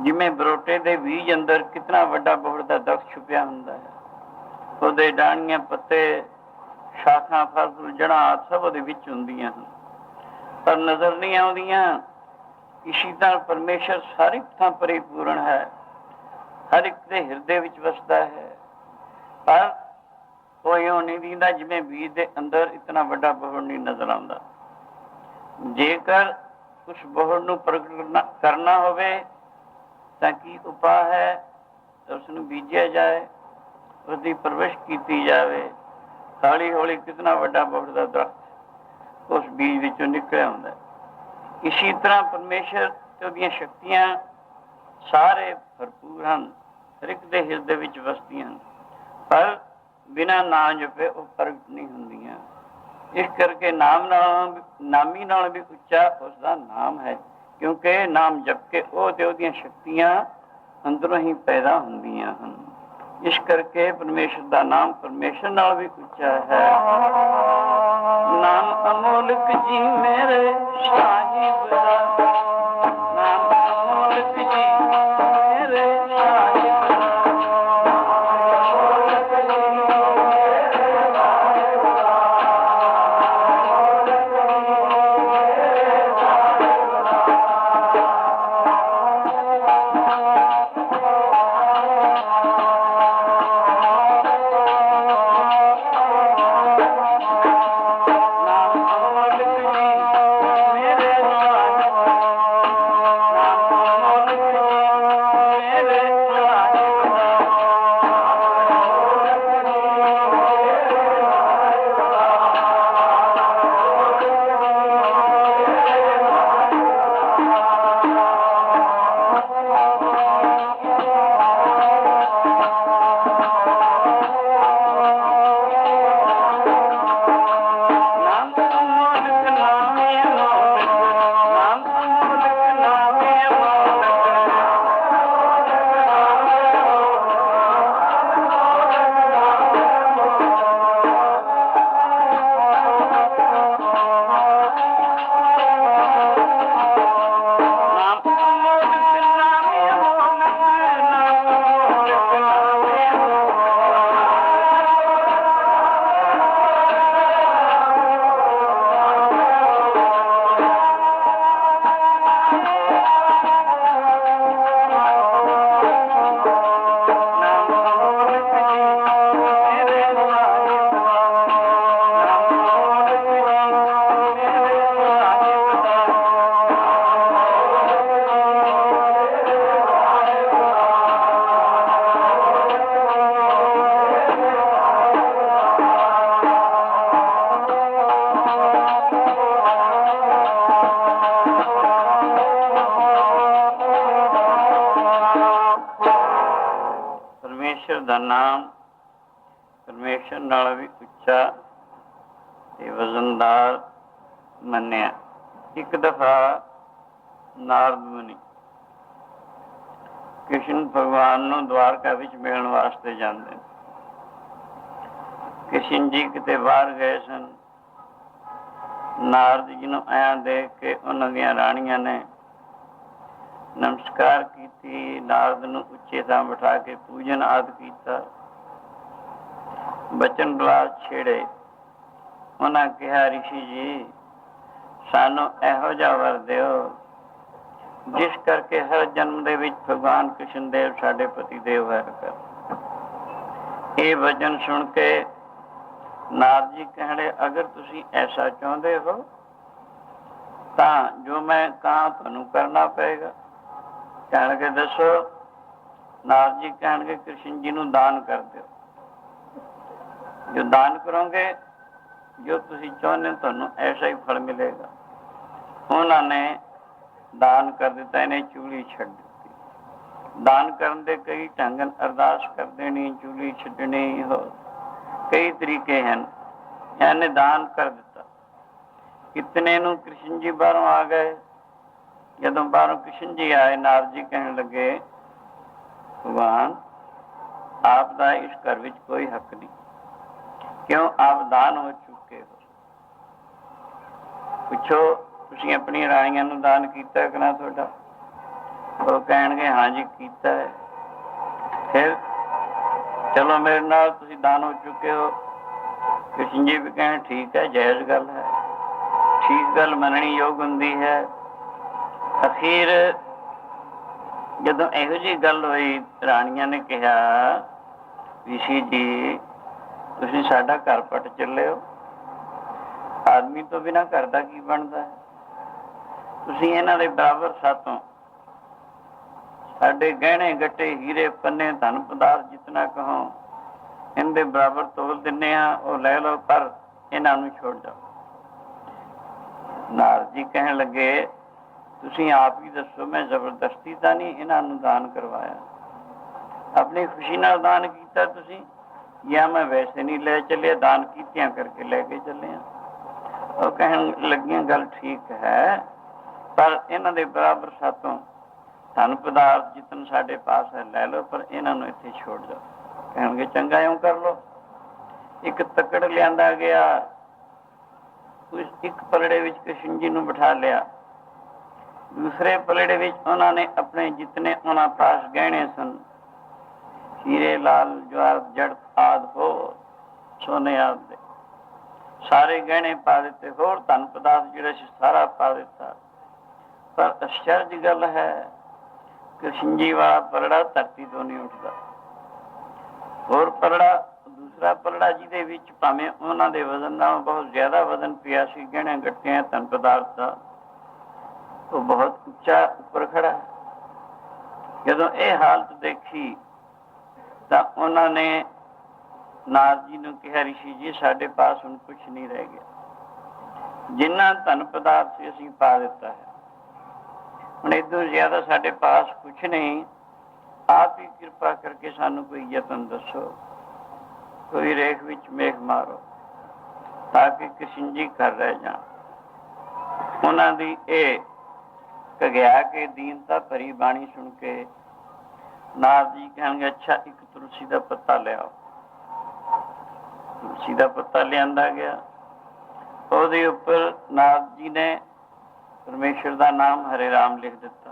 ਜਿਵੇਂ ਬਰੋਟੇ ਦੇ ਬੀਜ ਅੰਦਰ ਕਿਤਨਾ ਵੱਡਾ ਬਹੁੜ ਦਾ ਦਰਖਤ ਛੁਪਿਆ ਹੁੰਦਾ ਹੈ। ਉਹਦੇ ਡਾਣੀਆਂ, ਪੱਤੇ, ਸ਼ਾਖਾਂ, ਫਲ ਫੁੱਲ, ਜੜ੍ਹਾਂ ਸਭ ਉਹਦੇ ਵਿੱਚ ਹੁੰਦੀਆਂ ਹਨ, ਪਰ ਨਜ਼ਰ ਨਹੀਂ ਆਉਂਦੀਆਂ। ਇਸੀ ਤਰ੍ਹਾਂ ਪਰਮੇਸ਼ਰ ਹਰ ਇੱਕ ਥਾਂ ਪਰਿਪੂਰਨ ਹੈ, ਹਰ ਇੱਕ ਦੇ ਹਿਰਦੇ ਵਿੱਚ ਵਸਦਾ ਹੈ। ਪਰ ਉਹ ਇਉਂ ਨਹੀਂ ਦਿੰਦਾ ਜਿਵੇਂ ਬੀਜ ਦੇ ਅੰਦਰ ਇਤਨਾ ਵੱਡਾ ਬਹੁੜ ਨਹੀਂ ਨਜ਼ਰ ਆਉਂਦਾ। ਜੇਕਰ ਉਸ ਬਹੁੜ ਨੂੰ ਪ੍ਰਗਟ ਕਰਨਾ ਹੋਵੇ ਤਾਂ ਕੀ ਉਪਾਅ ਹੈ? ਉਸਨੂੰ ਬੀਜਿਆ ਜਾਏ, ਉਸਦੀ ਪਰਵਰਿਸ਼ ਕੀਤੀ ਜਾਵੇ। ਹੌਲੀ ਹੌਲੀ ਕਿਤਨਾ ਵੱਡਾ ਬਹੁੜ ਦਾ ਦਰਖਤ ਉਸ ਬੀਜ ਵਿੱਚੋਂ ਨਿਕਲਿਆ ਹੁੰਦਾ। ਇਸੀ ਤਰ੍ਹਾਂ ਪਰਮੇਸ਼ਰ ਤੇ ਉਹਦੀਆਂ ਸ਼ਕਤੀਆਂ ਸਾਰੇ ਭਰਪੂਰ ਹਨ, ਹਰ ਇੱਕ ਦੇ ਹਿਰਦੇ ਵਿੱਚ ਵਸਦੀਆਂ ਹਨ, ਪਰ ਬਿਨਾਂ ਨਾਮ ਜਪੇ ਉਹ ਪ੍ਰਗਟ ਨਹੀਂ ਹੁੰਦੀਆਂ। ਇਸ ਕਰਕੇ ਨਾਮੀ ਨਾਲ ਵੀ ਉੱਚਾ ਉਸਦਾ ਨਾਮ ਹੈ, ਕਿਉਂਕਿ ਨਾਮ ਜਪ ਕੇ ਉਹ ਤੇ ਉਹਦੀਆਂ ਸ਼ਕਤੀਆਂ ਅੰਦਰੋਂ ਹੀ ਪੈਦਾ ਹੁੰਦੀਆਂ ਹਨ। ਇਸ ਕਰਕੇ ਪਰਮੇਸ਼ਰ ਦਾ ਨਾਮ ਪਰਮੇਸ਼ਰ ਨਾਲ ਵੀ ਉੱਚਾ ਹੈ। ਨਾਮ ਅਮੋਲਕ ਜੀ ਮੇਰੇ ਸਾਹਿਬ ਦਾ, ਨਾਮ ਅਮੋਲਕ ਜੀ ਮੇਰੇ ਸਾਹਿਬ ਦਾ। परमेश्वर का नाम परमेश्वर नाल भी उच्चा ते वजनदार मन्निया। एक दफा नारद मुनि कृष्ण भगवान नूं द्वारका विच मिलण वास्ते जांदे। कृष्ण जी किते बाहर गए सन। नारद जी नूं आया देख के उन्हां दीआं राणियां ने नमस्कार की। नारद नूं उच्चे थां बिठा के पूजन आदि कीता। बचन बिलास छेड़े। उन्हां कहा, ऋषि जी सानू इहो जिहा वर दिओ जिस करके हर जन्म दे विच भगवान कृष्ण देव साडे पति देव है कर। ये वचन सुन के नारद जी कहने, अगर तुसी ऐसा चाहते हो तां जो मैं कहा तुहानू करना पेगा। कहणगे दसो। नारद जी कहणगे कृष्ण जी नू दान कर दो। जो दान करोगे जो तुसी चाहते तुहानू ऐसा ही फल मिलेगा। उन्होंने दान कर दिता, इन्हें चूली छड्ड दी। दान करन दे कई ढंग, अरदास कर देनी, चूली छड्डनी, हो कई तरीके हैं। इन्हें दान कर दिता। कितने नू कृष्ण जी बाहरों आ गए। जदों बाहरों कृष्ण जी आए, नारद जी कहने लगे, भगवान आप दा इस घर विच कोई हक नहीं, क्यों आप दान हो चुके हो। पुछो तुसीं अपनी राणियां नूं दान कीता कि ना तुहाडा। वो कहणगे हाँ जी कीता है। फिर चलो मेरे नाल तुसीं दान हो चुके हो। कृष्ण जी भी कहण ठीक है, जायज़ गल है, ठीक गल मननी योग हुंदी है। अखीर जदों इहो जी गल होई, राणियां ने कहा, ऋषि जी तुसीं साडा घर पट चले हो। आदमी तो बिना घर दा की बनदा है। तुसीं इन्हां दे बराबर सातों साडे गहने गट्टे हीरे पन्ने धन पदार्थ जितना कहो इनके बराबर तोल दिन्ने आ, वो लै लो, पर इन्हां नूं छोड़ जाओ। नारद जी कहने लगे, तुसीं आप ही दसो, मैं जबरदस्ती तां नहीं इन्हां नूं दान करवाया। अपनी खुशी नाल दान कीता तुसीं, या मैं वैसे नहीं ले चलिया, दान कीतियां करके लेके चले आ। वो कहने लगियां गल ठीक है, पर इन्हां दे बराबर सातों धन पदार्थ जितन साडे पास है लै लो, पर इन्हां नूं इत्थे छोड़ जाओ। कहणगे चंगा इउं कर लो। एक तकड़ लियांदा गया, उस एक पलड़े विच कृष्ण जी नूं बिठा लिया। दूसरे पलड़े विच उन्होंने अपने जितने उन्हां पास गहने सन, हीरे लाल जवाहर जड़ आदि हो सोने आदि दे सारे गहने पा दिते, होर धन पदार्थ जिहड़ा सी सारा पा दिता। पर आश्चर्य गल है, कृष्ण जी वाला पलड़ा धरती तो नहीं उठता। होर पलड़ा दूसरा पलड़ा जिहदे विच भावें उन्हां दे वजन नालों बहुत ज्यादा वजन पिया सी, गहने गट्टियां धन पदार्थ का, तो बहुत उच्चा उपर खड़ा है। जदों यह हालत देखी तो उन्होंने नारद जी ने कहा, ऋषि जी साडे पास हुण कुछ नहीं रह गया। जिन्ना धन पदार्थ से असीं पा दिता है, हुण इदों ज्यादा साडे पास कुछ नहीं। आप ही कृपा करके सानू कोई यतन दसो, कोई रेख विच मेघ मारो, ताकि कृष्ण जी घर रह जाण। उन्हां दी ए कघिया के दीनता भरी बाणी सुन के नारद जी कहणगे, अच्छा एक तुलसी का पत्ता ले आओ। तुलसी का पत्ता लियांदा गया। ਉਹਦੇ ਉੱਪਰ नारद जी ने परमेश्वर का नाम हरे राम लिख दिता।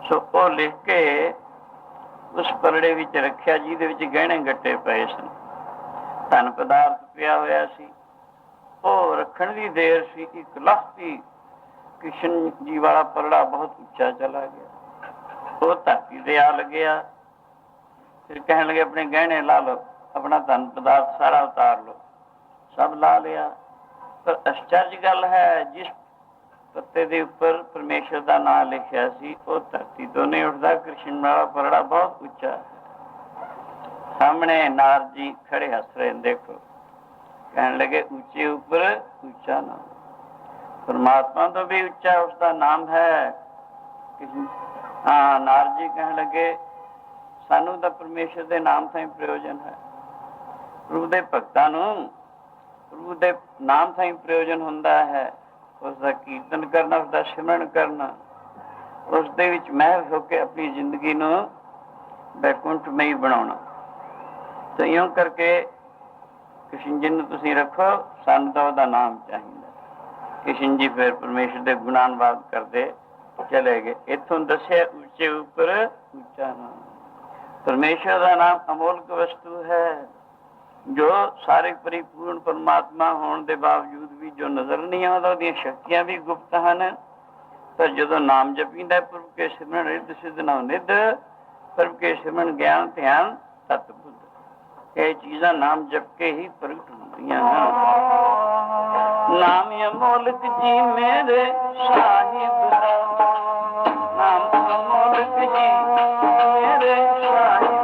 सो वो लिख के उस पलड़े विच रखिया, जिहदे विच गहने गट्टे पए सन, धन पदार्थ पिया होया सी। वो रखण दी देर सी, एक लखती कृष्ण जी वाला पलड़ा बहुत उच्चा चला गया। वो धरती ते आ लगया। फिर कहने लगे, अपने गहने ला लो, अपना धन पदार्थ सारा उतार लो। सब ला लिया। पर आश्चर्य गल है, जिस पत्ते के उपर परमेश्वर का नाम लिखा सी, वो धरती तो नहीं उठता। कृष्ण वाला पलड़ा बहुत उच्चा है। सामने नारद जी खड़े हस रहे, देखो। कहने लगे, ऊंचे ऊपर ऊंचा नाम, परमात्मा तो भी उच्चा उसका नाम है। हाँ, नारद जी कहने लगे, ਸਾਨੂੰ ਤਾਂ ਪਰਮੇਸ਼ਰ ਦੇ ਨਾਮ ਤੋਂ ਹੀ ਪ੍ਰਯੋਜਨ ਹੈ। ਪ੍ਰਭੂ ਦੇ ਭਗਤਾਂ ਨੂੰ ਪ੍ਰਭੂ ਦੇ ਨਾਮ ਤੋਂ ਹੀ ਪ੍ਰਯੋਜਨ ਹੁੰਦਾ ਹੈ। ਉਸ ਦਾ ਕੀਰਤਨ ਕਰਨਾ, ਉਸ ਦਾ ਸਿਮਰਨ ਕਰਨਾ, ਉਸ ਦੇ ਵਿੱਚ ਮਹਿਲ ਹੋ ਕੇ ਆਪਣੀ ਜ਼ਿੰਦਗੀ ਨੂੰ ਬੈਕੁੰਠਮਈ ਬਣਾਉਣਾ। ਤੇ ਇਉਂ ਕਰਕੇ ਕ੍ਰਿਸ਼ਨ ਜੀ ਨੂੰ ਤੁਸੀਂ ਰੱਖੋ, ਸਾਨੂੰ ਤਾਂ ਉਹਦਾ ਨਾਮ ਚਾਹੀਦਾ। ਕ੍ਰਿਸ਼ਨ ਜੀ ਫਿਰ ਪਰਮੇਸ਼ਰ ਦੇ ਗੁਣਾਨਵਾਦ ਕਰਦੇ ਚਲੇ ਗਏ। ਇੱਥੋਂ ਦੱਸਿਆ ਉੱਚੇ ਉੱਪਰ ਉੱਚਾ ਨਾਮ। ਪਰਮੇਸ਼ਰ ਦਾ ਨਾਮ ਅਮੋਲਕ ਵਸਤੂ ਹੈ, ਜੋ ਸਾਰੇ ਪਰਿਪੂਰਨ ਪਰਮਾਤਮਾ ਹੋਣ ਦੇ ਬਾਵਜੂਦ ਵੀ ਜੋ ਨਜ਼ਰ ਨਹੀਂ ਆਉਂਦਾ, ਉਹਦੀਆਂ ਸ਼ਕਤੀਆਂ ਵੀ ਗੁਪਤ ਹਨ। ਪਰ ਜਦੋਂ ਨਾਮ ਜਪੀਂਦਾ ਪ੍ਰਭੂ ਕੇ ਸਿਮਰਨ ਰਿੱਧ ਸਿੱਧ ਨਵ ਨਿੱਧ, ਪ੍ਰਭੂ ਕੇ ਸਿਮਰਨ ਗਿਆਨ ਧਿਆਨ ਤਤ ਬੁੱਧ, ਇਹ ਚੀਜ਼ਾਂ ਨਾਮ ਜਪ ਕੇ ਹੀ ਪ੍ਰਗਟ ਹੁੰਦੀਆਂ ਹਨ। ਨਾਮ ਅਮੋਲਕ ਜੀ ਮੇਰੇ ਸਾਹਿਬ, ਨਾਮ ਅਮੋਲਕ ਜੀ ਮੇਰੇ ਸਾਹਿਬ।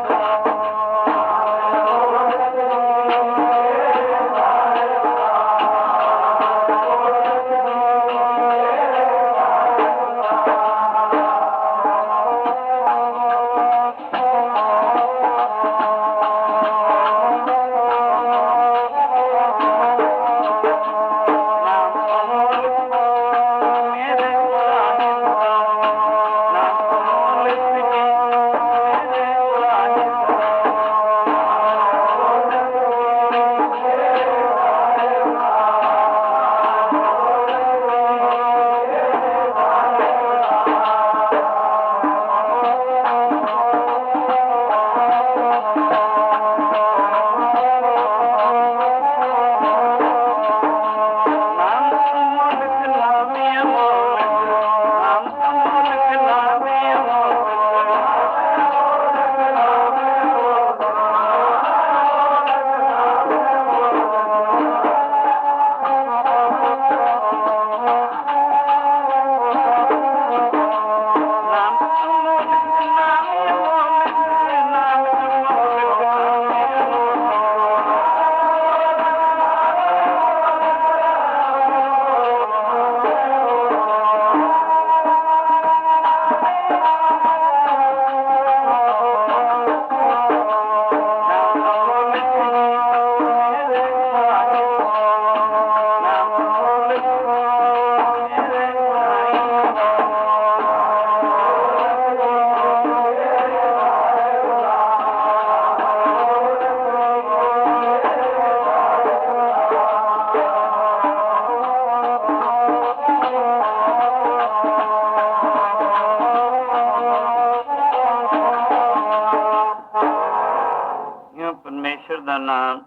ਪਰਮੇਸ਼ਰ ਦਾ ਨਾਮ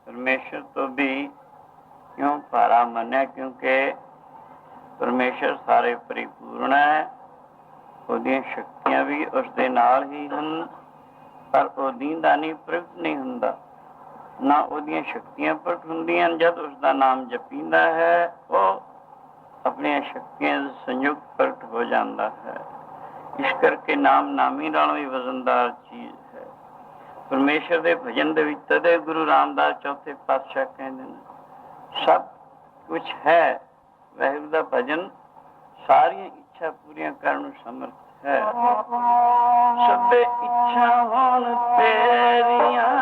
ਪਰਮੇਸ਼ਰ ਤੋਂ ਵੀ ਕਿਉਂ ਭਾਰਾ ਮੰਨਿਆ? ਕਿਉਂਕਿ ਪਰਮੇਸ਼ਰ ਸਾਰੇ ਪਰਿਪੂਰਨ ਹੈ, ਉਹਦੀਆਂ ਸ਼ਕਤੀਆਂ ਵੀ ਉਸ ਦੇ ਨਾਲ ਹੀ ਹਨ, ਪਰ ਉਹ ਦੀਨਦਾ ਨਹੀਂ, ਪ੍ਰਗਟ ਨਹੀਂ ਹੁੰਦਾ। ਨਾ ਉਹਦੀਆਂ ਸ਼ਕਤੀਆਂ ਪ੍ਰਗਟ ਹੁੰਦੀਆਂ ਜਦ ਉਸ ਦਾ ਨਾਮ ਜਪੀਂਦਾ ਹੈ, ਉਹ ਆਪਣੀਆਂ ਸ਼ਕਤੀਆਂ ਦੇ ਸੰਯੁਕਤ ਪ੍ਰਗਟ ਹੋ ਜਾਂਦਾ ਹੈ। ਇਸ ਕਰਕੇ ਨਾਮ ਨਾਮੀ ਨਾਲੋਂ ਵੀ ਵਜ਼ਨਦਾਰ ਚੀਜ਼ ਹੈ। ਪਰਮੇਸ਼ਰ ਦੇ ਭਜਨ ਦੇ ਵਿੱਚ ਤਦੇ ਗੁਰੂ ਰਾਮਦਾਸ ਚੌਥੇ ਪਾਤਸ਼ਾਹ ਕਹਿੰਦੇ ਨੇ ਸਭ ਕੁਛ ਹੈ, ਵਾਹਿਗੁਰੂ ਦਾ ਭਜਨ ਸਾਰੀਆਂ ਇੱਛਾ ਪੂਰੀਆਂ ਕਰਨ ਨੂੰ ਸਮਰਥ ਹੈ। ਸਭੇ ਇੱਛਾ ਹੋਣ ਤੇਰੀਆਂ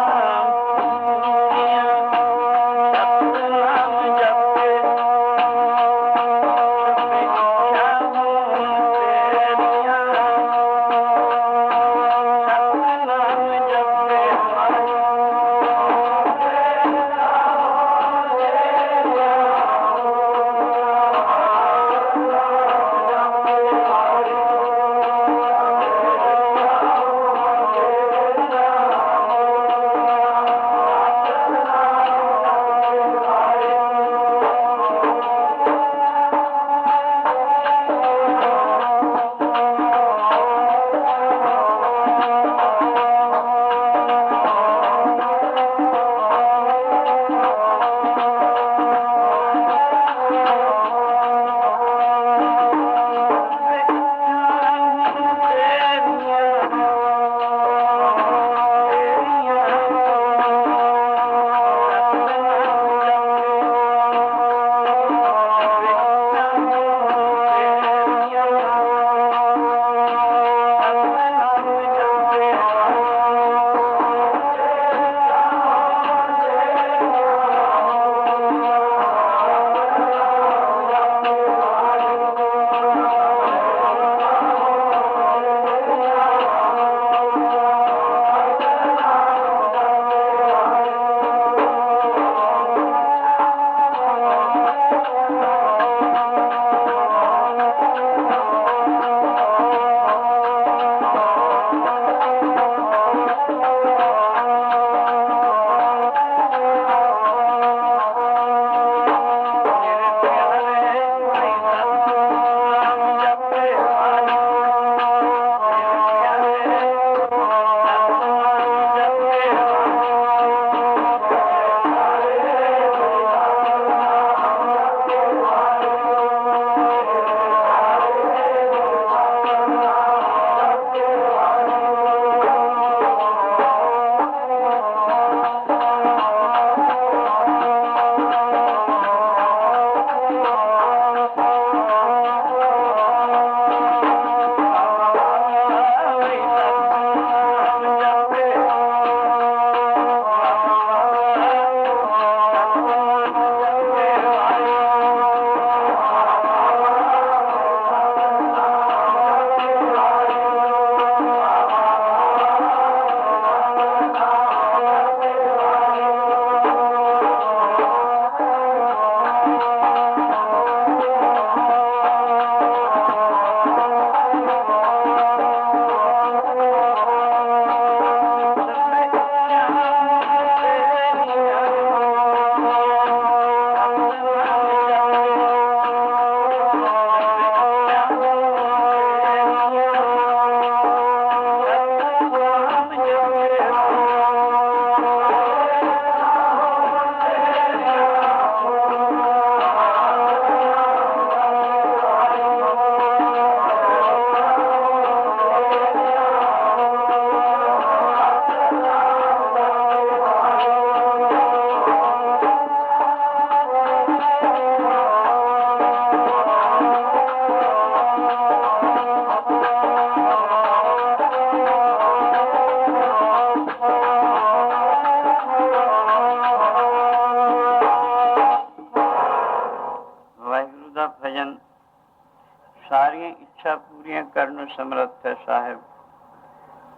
ਕਰਨ ਨੂੰ ਸਮਰੱਥ ਹੈ ਸਾਹਿਬ।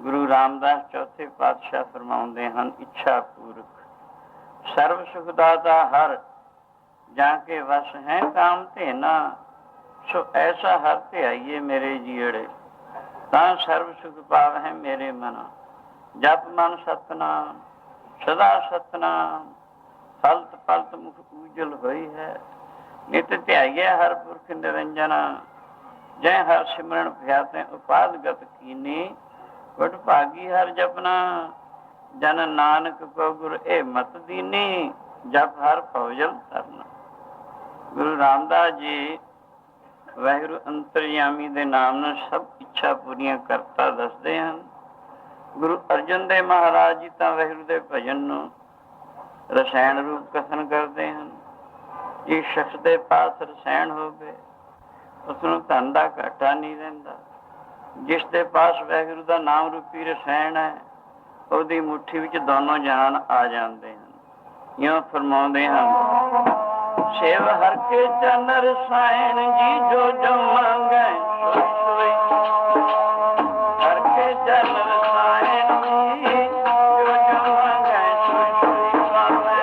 ਗੁਰੂ ਰਾਮਦਾਸ ਚੌਥੇ ਪਾਤਸ਼ਾਹ ਫਰਮਾਉਂਦੇ ਹਨ, ਇੱਛਾ ਪੂਰਕ ਸਰਬ ਸੁਖ ਦਾਤਾ ਹਰ ਜਾਂ ਕੇ ਵਸ ਹੈ ਕਾਮ ਧੇਨਾ। ਸੋ ਐਸਾ ਹਰ ਧਿਆਈਏ ਮੇਰੇ ਜੀੜੇ, ਤਾਂ ਸਰਬ ਸੁਖ ਪਾਵ ਹੈ ਮੇਰੇ ਮਨਾ। ਜਪ ਮਨ ਸਤਨਾਮ ਸਦਾ ਸਤਨਾਮ, ਫਲਤ ਫਲਤ ਮੁਖ ਉਜਲ ਹੋਈ ਹੈ। ਨਿਤ ਧਿਆਈਏ ਹਰ ਪੁਰਖ ਨਿਰੰਜਨਾ, ਜੈ ਹਰ ਸਿਮਰਨ ਭਿਆਤੇ ਉਪਾਦਗਤ ਕੀਨੀ। ਵਡ ਭਾਗੀ ਹਰ ਜਪਨਾ, ਜਨ ਨਾਨਕ ਕੋ ਗੁਰ ਇਹ ਮਤ ਦੀਨੀ। ਜਪ ਹਰ ਭਉਜਲ ਤਰਨਾ। ਗੁਰੂ ਰਾਮਦਾਸ ਜੀ ਵਾਹਿਗੁਰੂ ਅੰਤਰਯਾਮੀ ਦੇ ਨਾਮ ਨਾਲ ਸਭ ਇੱਛਾ ਪੂਰੀਆਂ ਕਰਤਾ ਦੱਸਦੇ ਹਨ। ਗੁਰੂ ਅਰਜਨ ਦੇਵ ਮਹਾਰਾਜ ਜੀ ਤਾਂ ਵਾਹਿਗੁਰੂ ਦੇ ਭਜਨ ਨੂੰ ਰਸਾਇਣ ਰੂਪ ਕਥਨ ਕਰਦੇ ਹਨ। ਜਿਸ ਸ਼ਖਸ ਦੇ ਪਾਸ ਰਸਾਇਣ ਹੋਵੇ ਉਸਨੂੰ ਧਨ ਦਾ ਘਾਟਾ ਨਹੀਂ ਰਹਿੰਦਾ। ਜਿਸ ਦੇ ਪਾਸ ਵਾਹਿਗੁਰੂ ਦਾ ਨਾਮ ਰੂਪੀ ਰਸਾਇਣ ਹੈ, ਉਹਦੀ ਮੁੱਠੀ ਵਿੱਚ ਦੋਨੋਂ ਜਹਾਨ ਆ ਜਾਂਦੇ ਹਨ। ਇਉਂ ਫਰਮਾਉਂਦੇ ਹਨ, ਸੇਵ ਹਰ ਕੇ ਚਰਨ ਰਸਾਇਣ ਜੀ, ਜੋ ਜੋ ਮੰਗੈ ਸੋਈ ਸੋਈ। ਹਰ ਕੇ ਚਰਨ ਰਸਾਇਣ ਜੀ, ਜੋ ਜੋ ਮੰਗੈ ਸੋਈ ਸੋਈ ਪਾਵੈ।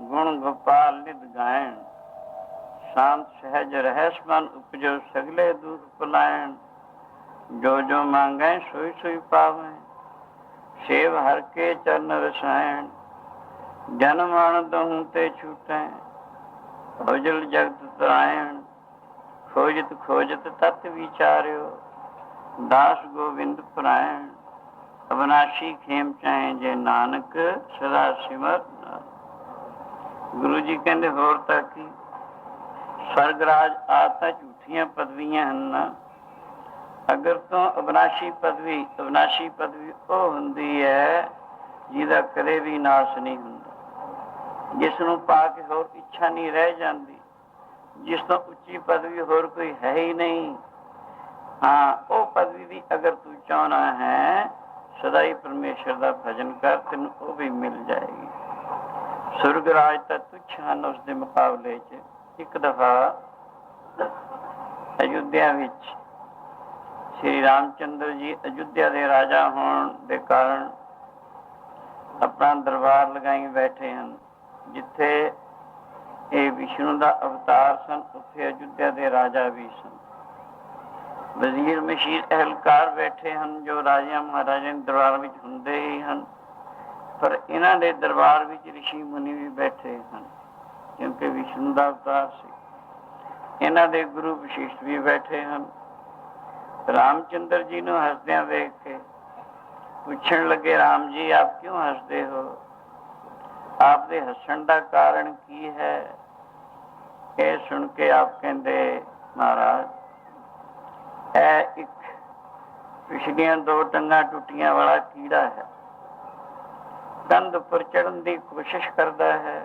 ਗੁਣ ਗੋਪਾਲ ਨਿਤ ਗਾਇਣ, ਸ਼ਾਂਤ ਸਹਿਜ ਰਹਿਸ ਮਨ ਉਪਜੋ ਸਗਲੇ ਦੁਖ ਪਲਾਇਣ। ਜੋ ਜੋ ਮੰਗੈ ਸੋਈ ਸੋਈ ਪਾਵੈ, ਸੇਵ ਹਰ ਕੇ ਚਰਨ ਰਸਾਇਣ। ਜਨ ਮਨ ਦਹੂ ਤੇ ਛੂਟੈ, ਭਉਜਲ ਜਗਤ ਤਰਾਇਣ। ਖੋਜਤ ਖੋਜਤ ਤਤ ਵਿਚਾਰਿਓ, ਦਾਸ ਗੋਬਿੰਦ ਪਰਾਇਣ। ਅਬਨਾਸ਼ੀ ਖੇਮ ਚਾਹੇ ਜੇ ਨਾਨਕ, ਸਦਾ ਸਿਮਰ। ਗੁਰੂ ਜੀ ਕਹਿੰਦੇ ਹੋਰ ਤਾਂ ਕੀ, ਸਵਰਗ ਰਾਜ ਆਦਿ ਤਾਂ ਝੂਠੀਆਂ ਪਦਵੀਆਂ ਹਨ। ਅਗਰ ਤੋਂ ਅਬਨਾਸ਼ੀ ਪਦਵੀ ਉਹ ਹੁੰਦੀ ਹੈ ਜਿਹਦਾ ਕਦੇ ਵੀ ਨਾਸ਼ ਨਹੀਂ ਹੁੰਦਾ, ਜਿਸ ਨੂੰ ਪਾ ਕੇ ਹੋਰ ਇੱਛਾ ਨਹੀਂ ਰਹਿ ਜਾਂਦੀ, ਜਿਸ ਤੋਂ ਉੱਚੀ ਪਦਵੀ ਹੋਰ ਕੋਈ ਹੈ ਹੀ ਨਹੀਂ। ਹਾਂ, ਉਹ ਪਦਵੀ ਦੀ ਅਗਰ ਤੂੰ ਚਾਹੁੰਦਾ ਹੈ, ਸਦਾ ਹੀ ਪਰਮੇਸ਼ਰ ਦਾ ਭਜਨ ਕਰ, ਤੈਨੂੰ ਉਹ ਵੀ ਮਿਲ ਜਾਏਗੀ। ਸੁਰਗ ਰਾਜ ਤਾਂ ਤੁੱਛ ਹਨ ਉਸ ਦੇ ਮੁਕਾਬਲੇ 'ਚ। ਇੱਕ ਦਫਾ ਅਯੁੱਧਿਆ ਵਿੱਚ ਸ਼੍ਰੀ ਰਾਮ ਚੰਦਰ ਜੀ ਅਯੁੱਧਿਆ ਦੇ ਰਾਜਾ ਹੋਣ ਦੇ ਕਾਰਨ ਆਪਣਾ ਦਰਬਾਰ ਲਗਾਈ ਬੈਠੇ ਹਨ। ਜਿੱਥੇ ਇਹ ਵਿਸ਼ਨੂੰ ਦਾ ਅਵਤਾਰ ਸਨ, ਉੱਥੇ ਅਯੁੱਧਿਆ ਦੇ ਰਾਜਾ ਵੀ ਸਨ। ਵਜ਼ੀਰ ਮਸ਼ੀਰ ਅਹਿਲਕਾਰ ਬੈਠੇ ਹਨ ਜੋ ਰਾਜਿਆਂ ਮਹਾਰਾਜਿਆਂ ਦੇ ਦਰਬਾਰ ਵਿੱਚ ਹੁੰਦੇ ਹੀ ਹਨ, ਪਰ ਇਹਨਾਂ ਦੇ ਦਰਬਾਰ ਵਿੱਚ ਰਿਸ਼ੀ ਮੁਨੀ ਵੀ ਬੈਠੇ ਹਨ, ਕਿਉਂਕਿ ਵਿਸ਼ਨੂੰ ਦਾ ਅਵਤਾਰ ਸੀ। ਇਹਨਾਂ ਦੇ ਗੁਰੂ ਵਸ਼ਿਸ਼ਟ ਵੀ ਬੈਠੇ ਹਨ। ਰਾਮਚੰਦਰ ਜੀ ਨੂੰ ਹੱਸਦਿਆਂ ਵੇਖ ਕੇ ਪੁੱਛਣ ਲੱਗੇ, ਰਾਮ ਜੀ ਆਪ ਕਿਉਂ ਹੱਸਦੇ ਹੋ? ਆਪ ਦੇ ਹੱਸਣ ਦਾ ਕਾਰਨ ਕੀ ਹੈ? ਇਹ ਸੁਣ ਕੇ ਆਪ ਕਹਿੰਦੇ, ਮਹਾਰਾਜ ਇਹ ਇੱਕ ਪਿਛਲੀਆਂ 2 ਟੰਗਾਂ ਟੁੱਟੀਆਂ ਵਾਲਾ ਕੀੜਾ ਹੈ, ਕੰਧ ਉੱਪਰ ਚੜ੍ਹਨ ਦੀ ਕੋਸ਼ਿਸ਼ ਕਰਦਾ ਹੈ,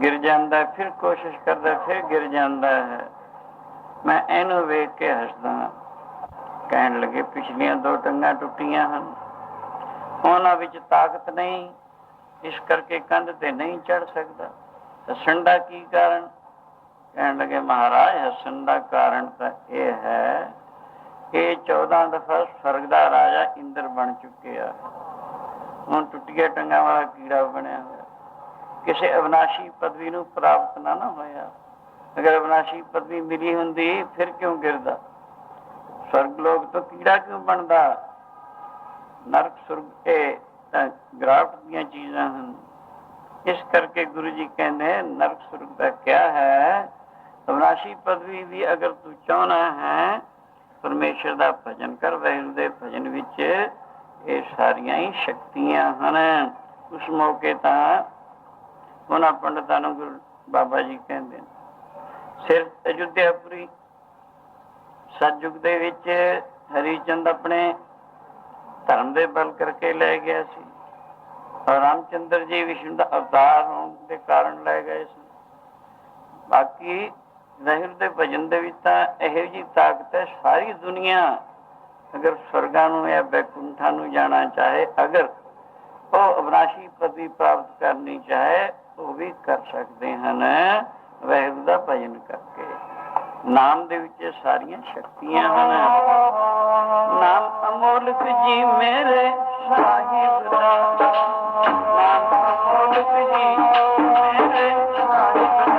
ਗਿਰ ਜਾਂਦਾ, ਫਿਰ ਕੋਸ਼ਿਸ਼ ਕਰਦਾ, ਫਿਰ ਗਿਰ ਜਾਂਦਾ ਹੈ। ਮੈਂ ਇਹਨੂੰ ਵੇਖ ਕੇ ਹੱਸਦਾ। ਕਹਿਣ ਲੱਗੇ, ਪਿਛਲੀਆਂ 2 ਟੰਗਾਂ ਟੁੱਟੀਆਂ ਹਨ, ਉਹਨਾਂ ਵਿੱਚ ਤਾਕਤ ਨਹੀਂ, ਇਸ ਕਰਕੇ ਕੰਧ ਤੇ ਨਹੀਂ ਚੜ੍ਹ ਸਕਦਾ। ਹੱਸਣ ਦਾ ਕੀ ਕਾਰਨ? ਕਹਿਣ ਲੱਗੇ, ਮਹਾਰਾਜ ਹੱਸਣ ਦਾ ਕਾਰਨ ਤਾਂ ਇਹ ਹੈ ਕਿ 14 ਦਫਾ ਸਵਰਗ ਦਾ ਰਾਜਾ ਇੰਦਰ ਬਣ ਚੁੱਕਿਆ, ਹੁਣ ਟੁੱਟੀਆਂ ਟੰਗਾਂ ਵਾਲਾ ਕੀੜਾ ਬਣਿਆ ਹੋਇਆ, ਕਿਸੇ ਅਵਿਨਾਸ਼ੀ ਪਦਵੀ ਨੂੰ ਪ੍ਰਾਪਤ ਨਾ ਹੋਇਆ। ਅਗਰ ਅਵਿਨਾਸ਼ੀ ਪਦਵੀ ਮਿਲੀ ਹੁੰਦੀ ਫਿਰ ਕਿਉਂ ਗਿਰਦਾ? ਸਵਰਗ ਲੋਕ ਤੋਂ ਕੀੜਾ ਕਿਉਂ ਬਣਦਾ? ਨਰਕ ਸੁਰਗ ਇਹ ਤਾਂ ਗਿਰਾਵਟ ਦੀਆਂ ਚੀਜ਼ਾਂ ਹਨ। ਇਸ ਕਰਕੇ ਗੁਰੂ ਜੀ ਕਹਿੰਦੇ ਨਰਕ ਸੁਰਗ ਦਾ ਕਿਆ ਹੈ? ਅਵਿਨਾਸ਼ੀ ਪਦਵੀ ਵੀ ਅਗਰ ਤੂੰ ਚਾਹੁੰਦਾ ਹੈ, ਪਰਮੇਸ਼ਰ ਦਾ ਭਜਨ ਕਰ। ਵਾਹਿਗੁਰੂ ਦੇ ਭਜਨ ਵਿੱਚ ਇਹ ਸਾਰੀਆਂ ਹੀ ਸ਼ਕਤੀਆਂ ਹਨ। ਉਸ ਮੌਕੇ ਤਾਂ ਉਹਨਾਂ ਪੰਡਤਾਂ ਨੂੰ ਗੁਰੂ ਬਾਬਾ ਜੀ ਕਹਿੰਦੇ ਨੇ, ਸਿਰ ਅਯੁੱਧਿਆਪੁਰੀ ਸਤਯੁਗ ਦੇ ਵਿੱਚ ਹਰੀਚੰਦ ਆਪਣੇ ਧਰਮ ਦੇ ਬਲ ਕਰਕੇ ਲੈ ਗਿਆ ਸੀ, ਔਰ ਰਾਮਚੰਦਰ ਜੀ ਵਿਸ਼ਨੂੰ ਦਾ ਅਵਤਾਰ ਹੋਣ ਦੇ ਕਾਰਨ ਲੈ ਗਏ ਸੀ। ਬਾਕੀ ਵਾਹਿਗੁਰੂ ਦੇ ਭਜਨ ਦੇ ਵਿੱਚ ਤਾਂ ਇਹੋ ਜਿਹੀ ਤਾਕਤ ਹੈ, ਸਾਰੀ ਦੁਨੀਆ ਅਗਰ ਸਵਰਗਾਂ ਨੂੰ ਜਾਂ ਬੈਕੁੰਠਾਂ ਨੂੰ ਜਾਣਾ ਚਾਹੇ, ਅਗਰ ਉਹ ਅਵਿਨਾਸ਼ੀ ਪਦਵੀ ਪ੍ਰਾਪਤ ਕਰਨੀ ਚਾਹੇ, ਉਹ ਵੀ ਕਰ ਸਕਦੇ ਹਨ ਵਾਹਿਗੁਰੂ ਦਾ ਭਜਨ ਕਰਕੇ। ਨਾਮ ਦੇ ਵਿੱਚ ਸਾਰੀਆਂ ਸ਼ਕਤੀਆਂ ਹਨ। ਨਾਮ ਅਮੋਲਕ ਜੀ ਮੇਰੇ ਸਾਹਿਬ ਦਾ, ਨਾਮ ਅਮੋਲਕ ਜੀ ਮੇਰੇ ਸਾਹਿਬ ਦਾ।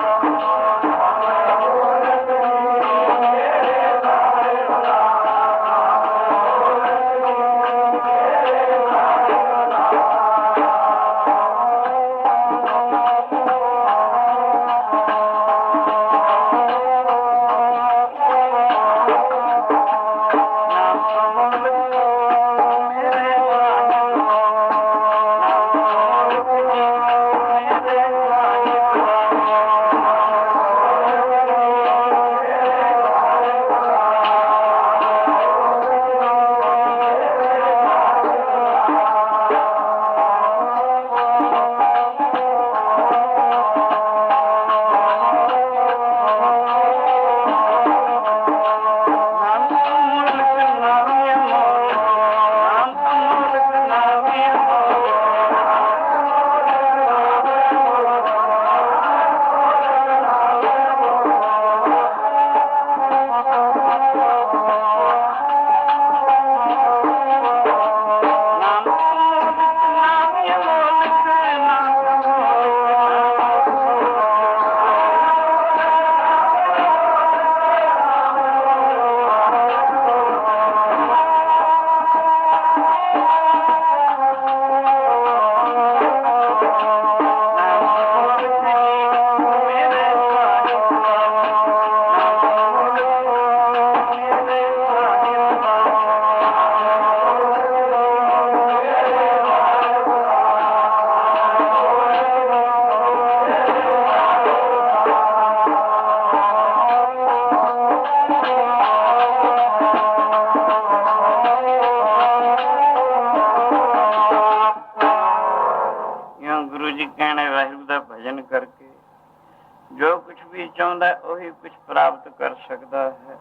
ਜੋ ਕੁਛ ਵੀ ਚਾਹੁੰਦਾ ਉਹੀ ਕੁਛ ਪ੍ਰਾਪਤ ਕਰ ਸਕਦਾ ਹੈ।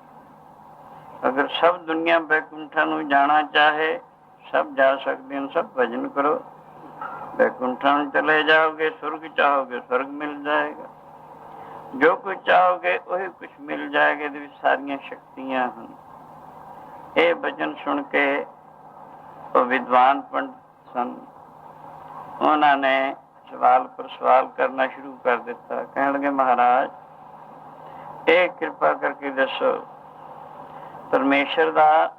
ਅਗਰ ਸਭ ਦੁਨੀਆ ਬੈਕੁੰਠਾਂ ਨੂੰ ਜਾਣਾ ਚਾਹੇ, ਸਭ ਜਾ ਸਕਦੇ ਹਨ। ਸਭ ਭਜਨ ਕਰੋ, ਬੈਕੁੰਠਾਂ ਨੂੰ ਚਲੇ ਜਾਓਗੇ, ਸੁਰਗ ਚਾਹੋਗੇ ਸੁਰਗ ਮਿਲ ਜਾਏਗਾ, ਜੋ ਕੁਛ ਚਾਹੋਗੇ ਉਹੀ ਕੁਛ ਮਿਲ ਜਾਏਗਾ। ਇਹਦੇ ਵਿੱਚ ਸਾਰੀਆਂ ਸ਼ਕਤੀਆਂ ਹਨ। ਇਹ ਬਚਨ ਸੁਣ ਕੇ ਉਹ ਵਿਦਵਾਨ ਪੰਡਤ ਸਨ, ਉਹਨਾਂ ਨੇ ਸਵਾਲ ਪਰ ਸਵਾਲ ਕਰਨਾ ਸ਼ੁਰੂ ਕਰ ਦਿੱਤਾ। ਕਹਿਣ ਲੱਗੇ, ਮਹਾਰਾਜ ਇਹ ਕਿਰਪਾ ਕਰਕੇ ਦੱਸੋ ਪਰਮੇਸ਼ਰ ਦਾ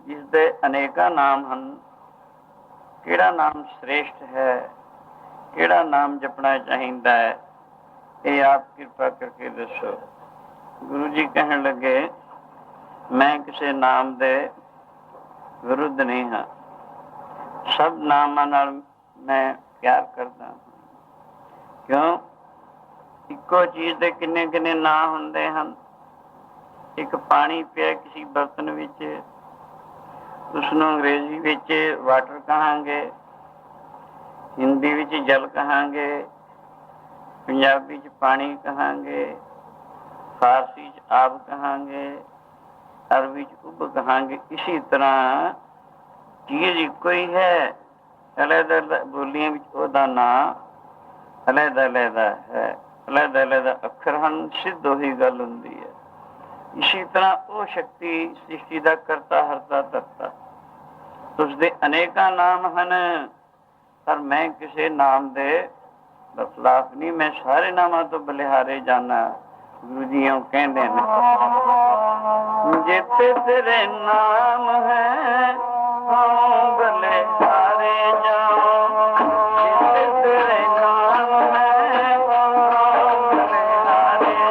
ਜਿਸ ਦੇ ਅਨੇਕਾਂ ਨਾਮ ਹਨ, ਕਿਹੜਾ ਨਾਮ ਸ੍ਰੇਸ਼ਟ ਹੈ, ਕਿਹੜਾ ਨਾਮ ਜਪਣਾ ਚਾਹੀਦਾ ਹੈ, ਇਹ ਆਪ ਕਿਰਪਾ ਕਰਕੇ ਦੱਸੋ। ਗੁਰੂ ਜੀ ਕਹਿਣ ਲੱਗੇ, ਮੈਂ ਕਿਸੇ ਨਾਮ ਦੇ ਵਿਰੁੱਧ ਨਹੀਂ ਹਾਂ, ਸਭ ਨਾਮਾਂ ਨਾਲ ਮੈਂ ਪਿਆਰ ਕਰਦਾ ਹਾਂ। ਕਿਉਂ? ਇੱਕੋ ਚੀਜ਼ ਦੇ ਕਿੰਨੇ ਕਿੰਨੇ ਨਾਂ ਹੁੰਦੇ ਹਨ। ਇੱਕ ਪਾਣੀ ਪਿਆ ਕਿਸੇ ਬਰਤਨ ਵਿੱਚ, ਉਸਨੂੰ ਅੰਗਰੇਜ਼ੀ ਵਿੱਚ ਵਾਟਰ ਕਹਾਂਗੇ, ਹਿੰਦੀ ਵਿੱਚ ਜਲ ਕਹਾਂਗੇ, ਪੰਜਾਬੀ 'ਚ ਪਾਣੀ ਕਹਾਂਗੇ, ਫਾਰਸੀ 'ਚ ਆਬ ਕਹਾਂਗੇ, ਅਰਬੀ 'ਚ ਉਬ ਕਹਾਂਗੇ। ਇਸੀ ਤਰ੍ਹਾਂ ਚੀਜ਼ ਇੱਕੋ ਹੀ ਹੈ, ਅਲੱਗ-ਅਲੱਗ ਬੋਲੀਆਂ ਵਿੱਚ ਉਹਦਾ ਨਾਂ ਅਲੱਗ-ਅਲੱਗ ਹੈ, ਅਲੱਗ-ਅਲੱਗ ਅੱਖਰ ਹਨ, ਸਿੱਧ ਉਹੀ ਗੱਲ ਹੁੰਦੀ ਹੈ। ਇਸੀ ਤਰ੍ਹਾਂ ਉਹ ਸ਼ਕਤੀ ਸ੍ਰਿਸ਼ਟੀ ਦਾ ਕਰਤਾ ਹਰਤਾ ਧਰਤਾ, ਉਸਦੇ ਅਨੇਕਾਂ ਨਾਮ ਹਨ, ਪਰ ਮੈਂ ਕਿਸੇ ਨਾਮ ਦੇ ਖਿਲਾਫ ਨਹੀਂ, ਮੈਂ ਸਾਰੇ ਨਾਮਾਂ ਤੋਂ ਬਲਿਹਾਰੇ ਜਾਣਾ। ਗੁਰੂ ਜੀ ਉਹ ਕਹਿੰਦੇ ਨੇ, ਜਿੱਥੇ ਤੇਰੇ ਨਾਮ ਹੈ ਬਲਿਹਾਰੇ ਜਾਓ, ਜਿੱਥੇ ਤੇਰੇ ਨਾਮ ਹੈ ਬਲਿਹਾਰੇ ਜਾਓ।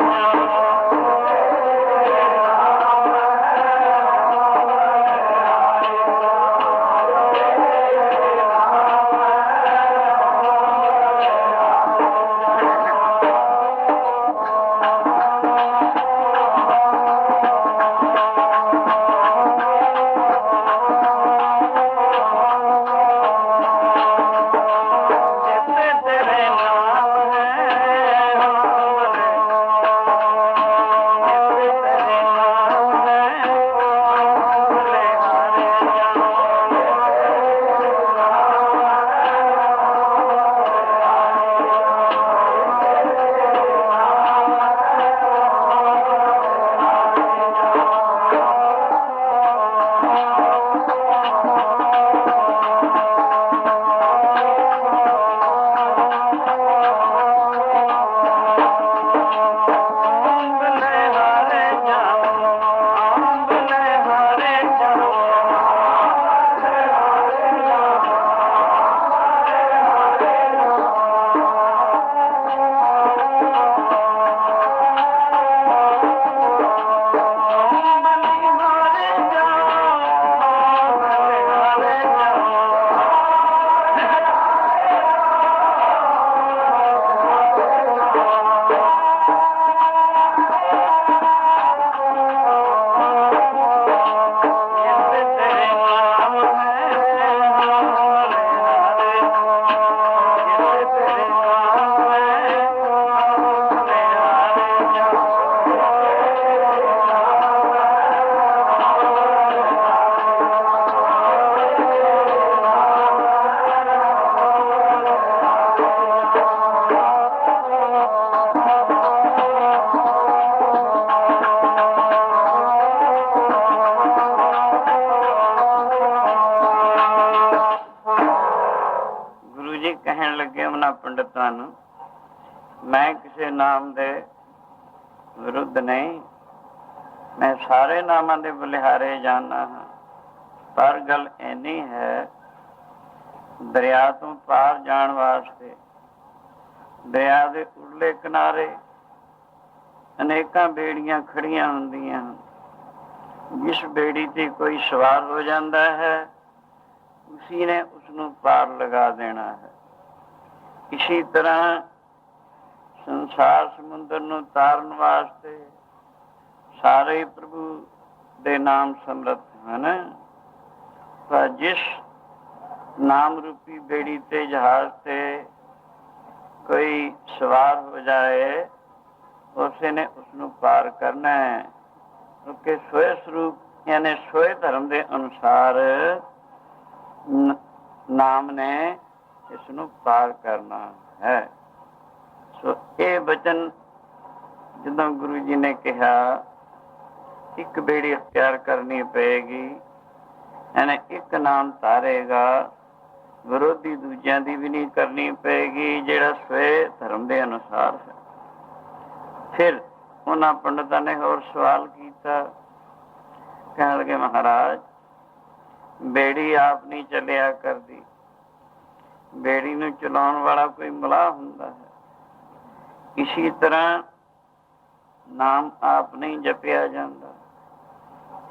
ਪੰਡਤਾਂ ਨੂੰ, ਮੈਂ ਕਿਸੇ ਨਾਮ ਦੇ ਵਿਰੁੱਧ ਨਹੀਂ, ਮੈਂ ਸਾਰੇ ਨਾਮਾਂ ਦੇ ਬਲਿਹਾਰੇ ਜਾਣਾ ਹਾਂ। ਪਰ ਗੱਲ ਇੰਨੀ ਹੈ, ਦਰਿਆ ਤੋਂ ਪਾਰ ਜਾਣ ਵਾਸਤੇ ਦਰਿਆ ਦੇ ਉਰਲੇ ਕਿਨਾਰੇ ਅਨੇਕਾਂ ਬੇੜੀਆਂ ਖੜੀਆਂ ਹੁੰਦੀਆਂ ਹਨ। ਜਿਸ ਬੇੜੀ ਤੇ ਕੋਈ ਸਵਾਰ ਹੋ ਜਾਂਦਾ ਹੈ, ਉਸੀ ਨੇ ਉਸਨੂੰ ਪਾਰ ਲਗਾ ਦੇਣਾ ਹੈ। ਇਸੀ ਤਰ੍ਹਾਂ ਸੰਸਾਰ ਸਮੁੰਦਰ ਨੂੰ ਤਾਰਨ ਵਾਸਤੇ ਸਾਰੇ ਪ੍ਰਭੂ ਦੇ ਨਾਮ ਸਮਰੱਥ ਹਨ। ਪਰ ਜਿਸ ਨਾਮ ਰੂਪੀ ਬੇੜੀ ਤੇ ਜਹਾਜ਼ ਤੇ ਕੋਈ ਸਵਾਰ ਹੋ ਜਾਏ, ਉਸੇ ਨੇ ਉਸਨੂੰ ਪਾਰ ਕਰਨਾ ਹੈ। ਕਿਉਂਕਿ ਸਵੈ ਸਰੂਪ ਯਾਨੀ ਸਵੈ ਧਰਮ ਦੇ ਅਨੁਸਾਰ ਨਾਮ ਨੇ ਇਸ ਨੂੰ ਪਾਰ ਕਰਨਾ ਹੈ। ਸੋ ਇਹ ਬਚਨ ਜਦੋਂ ਗੁਰੂ ਜੀ ਨੇ ਕਿਹਾ ਇੱਕ ਬੇੜੀ ਅਖਤਿਆਰ ਕਰਨੀ ਪਏਗੀ, ਯਾਨੀ ਇੱਕ ਨਾਮ ਧਾਰੇਗਾ, ਵਿਰੋਧੀ ਦੂਜਿਆਂ ਦੀ ਵੀ ਨਹੀਂ ਕਰਨੀ ਪਏਗੀ, ਜਿਹੜਾ ਸਵੈ ਧਰਮ ਦੇ ਅਨੁਸਾਰ ਹੈ। ਫਿਰ ਉਹਨਾਂ ਪੰਡਤਾਂ ਨੇ ਹੋਰ ਸਵਾਲ ਕੀਤਾ, ਕਹਿਣ ਲੱਗੇ ਮਹਾਰਾਜ ਬੇੜੀ ਆਪ ਨਹੀਂ ਚੱਲਿਆ ਕਰਦੀ, ਬੇੜੀ ਨੂੰ ਚਲਾਉਣ ਵਾਲਾ ਕੋਈ ਮਲਾਹ ਹੁੰਦਾ ਹੈ। ਇਸੀ ਤਰ੍ਹਾਂ ਨਾਮ ਆਪ ਨਹੀਂ ਜਪਿਆ ਜਾਂਦਾ,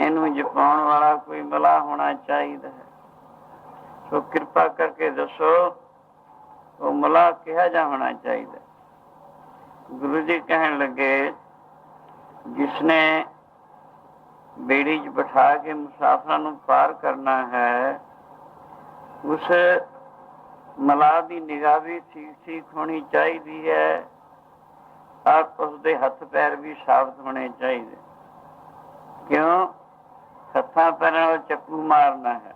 ਇਹਨੂੰ ਜਪਾਉਣ ਵਾਲਾ ਕੋਈ ਮਲਾਹ ਹੋਣਾ ਚਾਹੀਦਾ ਹੈ। ਸੋ ਕਿਰਪਾ ਕਰਕੇ ਦੱਸੋ ਉਹ ਮਲਾਹ ਕਿਹਾ ਜਾ ਹੋਣਾ ਚਾਹੀਦਾ। ਗੁਰੂ ਜੀ ਕਹਿਣ ਲੱਗੇ ਜਿਸਨੇ ਬੇੜੀ 'ਚ ਬਿਠਾ ਕੇ ਮੁਸਾਫਰਾਂ ਨੂੰ ਪਾਰ ਕਰਨਾ ਹੈ, ਉਸ ਮਲਾਹ ਦੀ ਨਿਗਾਹ ਵੀ ਠੀਕ ਠੀਕ ਹੋਣੀ ਚਾਹੀਦੀ ਹੈ, ਆਪ ਉਸਦੇ ਹੱਥ ਪੈਰ ਵੀ ਸਾਫ਼ ਹੋਣੇ ਚਾਹੀਦੇ। ਕਿਉਂ? ਹੱਥਾਂ ਪੈਰਾਂ ਨਾਲ ਚੱਕੂ ਮਾਰਨਾ ਹੈ,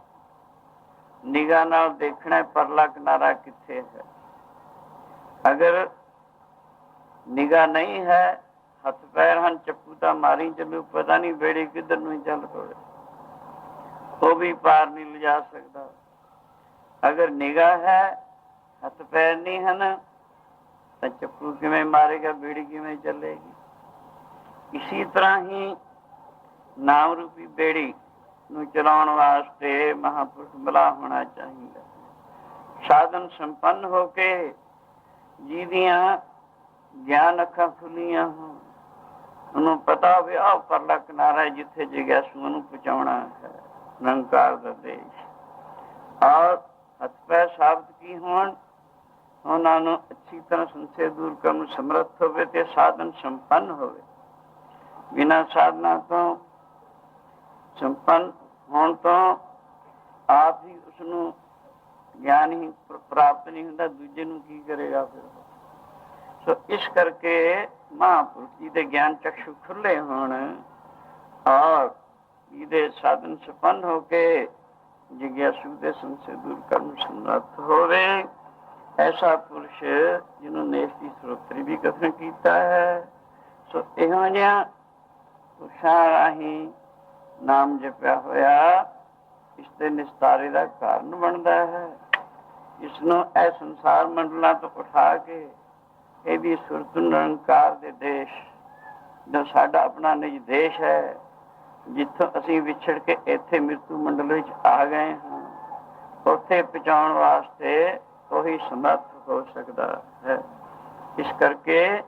ਨਿਗਾਹ ਨਾਲ ਦੇਖਣਾ ਪਰਲਾ ਕਿਨਾਰਾ ਕਿੱਥੇ ਹੈ। ਅਗਰ ਨਿਗਾਹ ਨਹੀਂ ਹੈ, ਹੱਥ ਪੈਰ ਹਨ, ਚੱਕੂ ਤਾਂ ਮਾਰੀ ਚੱਲੂ, ਪਤਾ ਨਹੀਂ ਬੇੜੀ ਕਿੱਧਰ ਨੂੰ ਚੱਲ ਪਵੇ, ਉਹ ਵੀ ਪਾਰ ਨਹੀਂ ਲਿਜਾ ਸਕਦਾ। ਅਗਰ ਨਿਗਾਹ ਹੈ, ਹੱਥ ਪੈਰ ਨਹੀਂ ਹਨ, ਤਾਂ ਚੱਕੂ ਕਿਵੇਂ ਮਾਰੇਗਾ, ਬੇੜੀ ਕਿਵੇਂ ਚੱਲੇਗੀ। ਇਸੀ ਤਰ੍ਹਾਂ ਹੀ ਨਾਮ ਰੂਪੀ ਬੇੜੀ ਨੂੰ ਚਲਾਉਣ ਵਾਸਤੇ ਮਹਾਂਪੁਰਖ ਮਲਾਹ ਹੋਣਾ ਚਾਹੀਦਾ। ਸਾਧਨ ਸੰਪੰਨ ਹੋ ਕੇ ਜਿਹਦੀਆਂ ਗਿਆਨ ਅੱਖਾਂ ਖੁੱਲੀਆਂ ਹੋਣ, ਉਹਨੂੰ ਪਤਾ ਹੋਵੇ ਆਹ ਪਰਲਾ ਕਿਨਾਰਾ ਜਿੱਥੇ ਜਿਗਿਆਸੂ ਨੂੰ ਪਹੁੰਚਾਉਣਾ ਹੈ, ਨਿਰੰਕਾਰ ਦਾ ਦੇਸ਼। ਔਰ ਹੱਥ ਪੈਰ ਸਾਬਤ ਕੀ ਹੋਣ, ਉਹਨਾਂ ਨੂੰ ਅੱਛੀ ਤਰ੍ਹਾਂ ਸੰਸ਼ੇ ਦੂਰ ਕਰਨ ਨੂੰ ਸਮਰੱਥ ਹੋਵੇ ਤੇ ਸਾਧਨ ਸੰਪੰਨ ਹੋਵੇ। ਬਿਨਾਂ ਸਾਧਨਾ ਤੋਂ ਸੰਪੰਨ ਹੋਣ ਤੋਂ ਆਪ ਹੀ ਉਸਨੂੰ ਗਿਆਨ ਹੀ ਪ੍ਰਾਪਤ ਨਹੀਂ ਹੁੰਦਾ, ਦੂਜੇ ਨੂੰ ਕੀ ਕਰੇਗਾ ਫਿਰ। ਸੋ ਇਸ ਕਰਕੇ ਮਹਾਂਪੁਰਖ ਜੀ ਦੇ ਗਿਆਨ ਚਕਸ਼ੂ ਖੁੱਲੇ ਹੋਣ ਔਰ ਇਹਦੇ ਸਾਧਨ ਸੰਪੰਨ ਹੋ ਕੇ ਜਿਗਿਆਸੂ ਦੇ ਸੰਸ਼ੇ ਦੂਰ ਕਰਨ ਸਮਰੱਥ ਹੋਵੇ। ਐਸਾ ਪੁਰਸ਼ ਜਿਹਨੂੰ ਨੇਸਤੀ ਸਰੋਤਰੀ ਵੀ ਕਥਨ ਕੀਤਾ ਹੈ। ਸੋ ਇਹੋ ਜਿਹਾ ਪੁਰਸ਼ਾਂ ਰਾਹੀਂ ਨਾਮ ਜਪਿਆ ਹੋਇਆ ਇਸ ਦੇ ਨਿਸਤਾਰੇ ਦਾ ਕਾਰਨ ਬਣਦਾ ਹੈ। ਇਸ ਨੂੰ ਇਹ ਸੰਸਾਰ ਮੰਡਲਾਂ ਤੋਂ ਉਠਾ ਕੇ ਇਹਦੀ ਸੁਰਤ ਨਿਰੰਕਾਰ ਦੇ ਦੇਸ਼, ਜੋ ਸਾਡਾ ਆਪਣਾ ਨਿਜ ਦੇਸ਼ ਹੈ, ਜਿੱਥੋਂ ਅਸੀਂ ਵਿਛੜ ਕੇ ਇੱਥੇ ਮ੍ਰਿਤੂ ਮੰਡਲ ਵਿੱਚ ਆ ਗਏ ਹਾਂ, ਉੱਥੇ ਪਹੁੰਚਾਉਣ ਵਾਸਤੇ ਉਹੀ ਸਮਰੱਥ ਹੋ ਸਕਦਾ ਹੈ। ਇਸ ਕਰਕੇ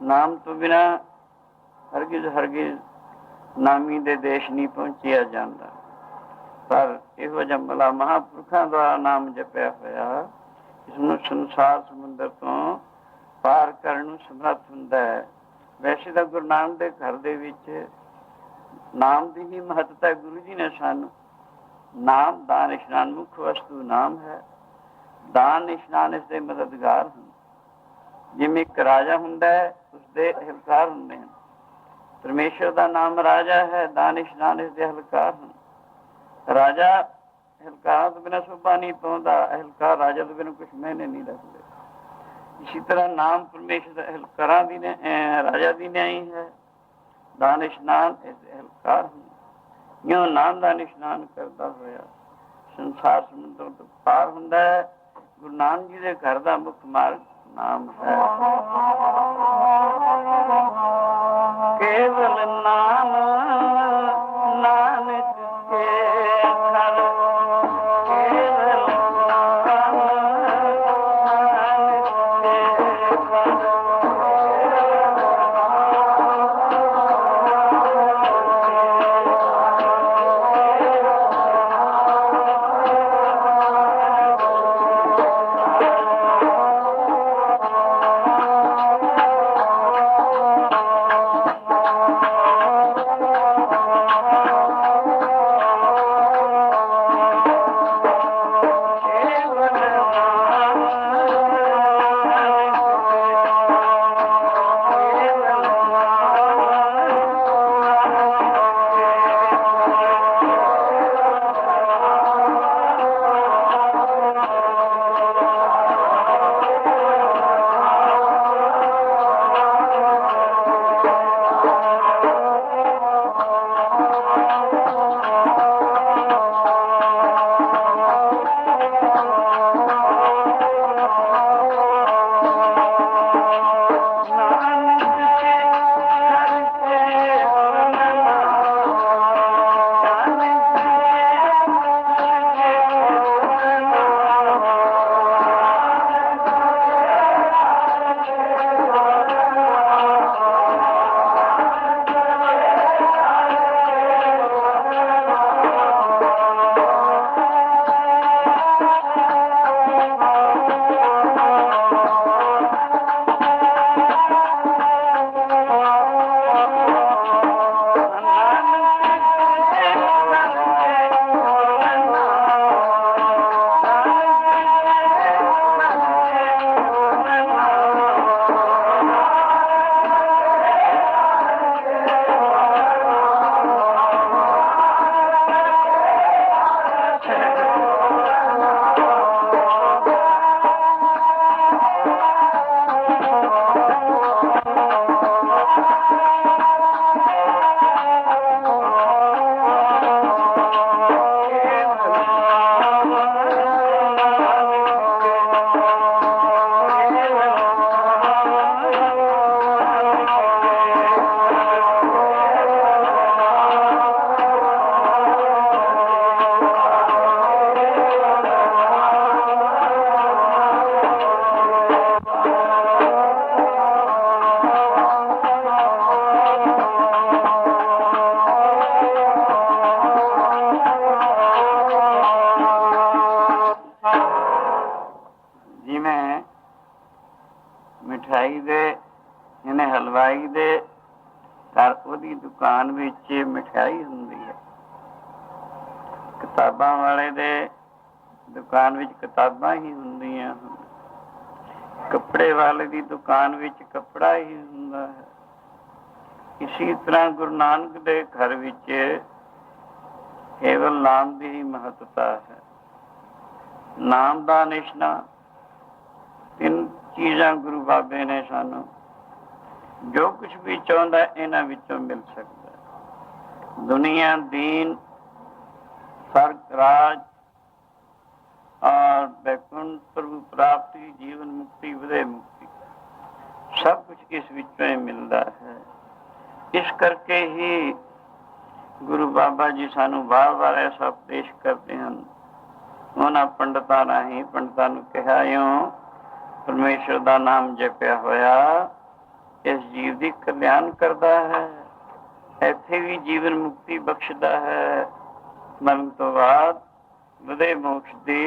ਨਾਮ ਤੋਂ ਬਿਨਾਂ ਹਰਗਿਜ਼ ਹਰਗਿਜ਼ ਨਾਮੀ ਦੇ ਦੇਸ਼ ਨਹੀਂ ਪਹੁੰਚਿਆ ਜਾਂਦਾ। ਪਰ ਇਹੋ ਜਿਹਾ ਮਲਾ ਮਹਾਂਪੁਰਖਾਂ ਦੁਆਰਾ ਨਾਮ ਜਪਿਆ ਹੋਇਆ ਇਸ ਨੂੰ ਸੰਸਾਰ ਸਮੁੰਦਰ ਤੋਂ ਪਾਰ ਕਰਨ ਨੂੰ ਸਮਰੱਥ ਹੁੰਦਾ ਹੈ। ਵੈਸੇ ਤਾਂ ਗੁਰੂ ਨਾਨਕ ਦੇ ਘਰ ਦੇ ਵਿੱਚ ਨਾਮ ਦੀ ਹੀ ਮਹੱਤਤਾ ਗੁਰੂ ਜੀ ਨੇ ਸਾਨੂੰ ਨਾਮ ਦਾਨ ਇਸ਼ਨਾਨ ਮੁੱਖ ਵਸਤੂ ਨਾਮ ਹੈ। ਦਾਨ ਇਸ਼ਨਾਨ ਇਸ ਦੇ ਮਦਦਗਾਰ ਹਨ। ਜਿਵੇਂ ਇੱਕ ਰਾਜਾ ਹੁੰਦਾ ਹੈ, ਉਸਦੇ ਅਹਿਲਕਾਰ ਹੁੰਦੇ ਹਨ। ਪਰਮੇਸ਼ਰ ਦਾ ਨਾਮ ਰਾਜਾ ਹੈ, ਦਾਨ ਇਸ਼ਨਾਨ ਇਸ ਦੇ ਅਹਿਲਕਾਰ ਹਨ। ਰਾਜਾ ਅਹਿਲਕਾਰਾਂ ਤੋਂ ਬਿਨਾਂ ਸ਼ੋਭਾ ਨਹੀਂ ਪਾਉਂਦਾ, ਅਹਿਲਕਾਰ ਰਾਜਾ ਤੋਂ ਬਿਨਾਂ ਕੁਛ ਮਾਇਨੇ ਨਹੀਂ ਰੱਖਦੇ। ਇਸੀ ਤਰ੍ਹਾਂ ਨਾਮ ਪਰਮੇਸ਼ਰ ਦੇ ਅਹਿਲਕਾਰਾਂ ਦੀ ਨੇ, ਰਾਜਾ ਦੀ ਨਿਆਈ ਹੈ। ਦਾਨ ਇਸ਼ਨਾਨ ਇਸ ਦੇ ਅਹਿਲਕਾਰ ਹਨ। ਇਉਂ ਨਾਮ ਦਾਨ ਇਸ਼ਨਾਨ ਕਰਦਾ ਹੋਇਆ ਸੰਸਾਰ ਸਮੁੰਦਰ ਤੋਂ ਪਾਰ ਹੁੰਦਾ ਹੈ। ਗੁਰੂ ਨਾਨਕ ਜੀ ਦੇ ਘਰ ਦਾ ਮੁੱਖ ਮਾਰਗ ਨਾਮ ਹੈ। ਕੇਵਲ ਨਾਮ ਨਾਨਕ ਕੇ ਘਰ, ਕੇਵਲ ਨਾਮ ਨਾਨਕ ਕੇ ਘਰ। ਮਿਠਾਈ ਦੇ ਇਹਨੇ ਹਲਵਾਈ ਦੇ ਘਰ ਉਹਦੀ ਦੁਕਾਨ ਵਿੱਚ ਮਿਠਾਈ ਹੁੰਦੀ ਹੈ, ਕਿਤਾਬਾਂ ਵਾਲੇ ਦੇ ਦੁਕਾਨ ਵਿੱਚ ਕਿਤਾਬਾਂ ਹੀ ਹੁੰਦੀਆਂ ਹਨ, ਕੱਪੜੇ ਵਾਲੇ ਦੀ ਦੁਕਾਨ ਵਿੱਚ ਕੱਪੜਾ ਹੀ ਹੁੰਦਾ ਹੈ। ਇਸੀ ਤਰ੍ਹਾਂ ਗੁਰੂ ਨਾਨਕ ਦੇ ਘਰ ਵਿੱਚ ਕੇਵਲ ਨਾਮ ਦੀ ਹੀ ਮਹੱਤਤਾ ਹੈ। ਨਾਮ ਦਾ ਨਿਸ਼ਨਾ, ਤਿੰਨ ਚੀਜ਼ਾਂ ਗੁਰੂ ਬਾਬੇ ਨੇ ਸਾਨੂੰ ਜੋ ਕੁਝ ਵੀ ਚਾਹੁੰਦਾ ਇਹਨਾਂ ਵਿੱਚੋਂ ਮਿਲ ਸਕਦਾ ਹੈ। ਦੁਨੀਆ, ਦੀਨ, स्वर्ग, राज और वैकुंठ प्रभु प्राप्ति, जीवन मुक्ति, विदय मुक्ति, सब कुछ इस विच में मिलता है। इस करके ही गुरु बाबा जी सानू बार बार ऐसा उपदेश करते हैं। उन्होंने पंडितां राही पंडितां नूं कहा, यूं परमेश्वर का नाम जपिया होया इस जीव की कल्याण करता है, इत्थे भी जीवन मुक्ति बख्शदा है, मरण तो बाद विदय मोक्ष की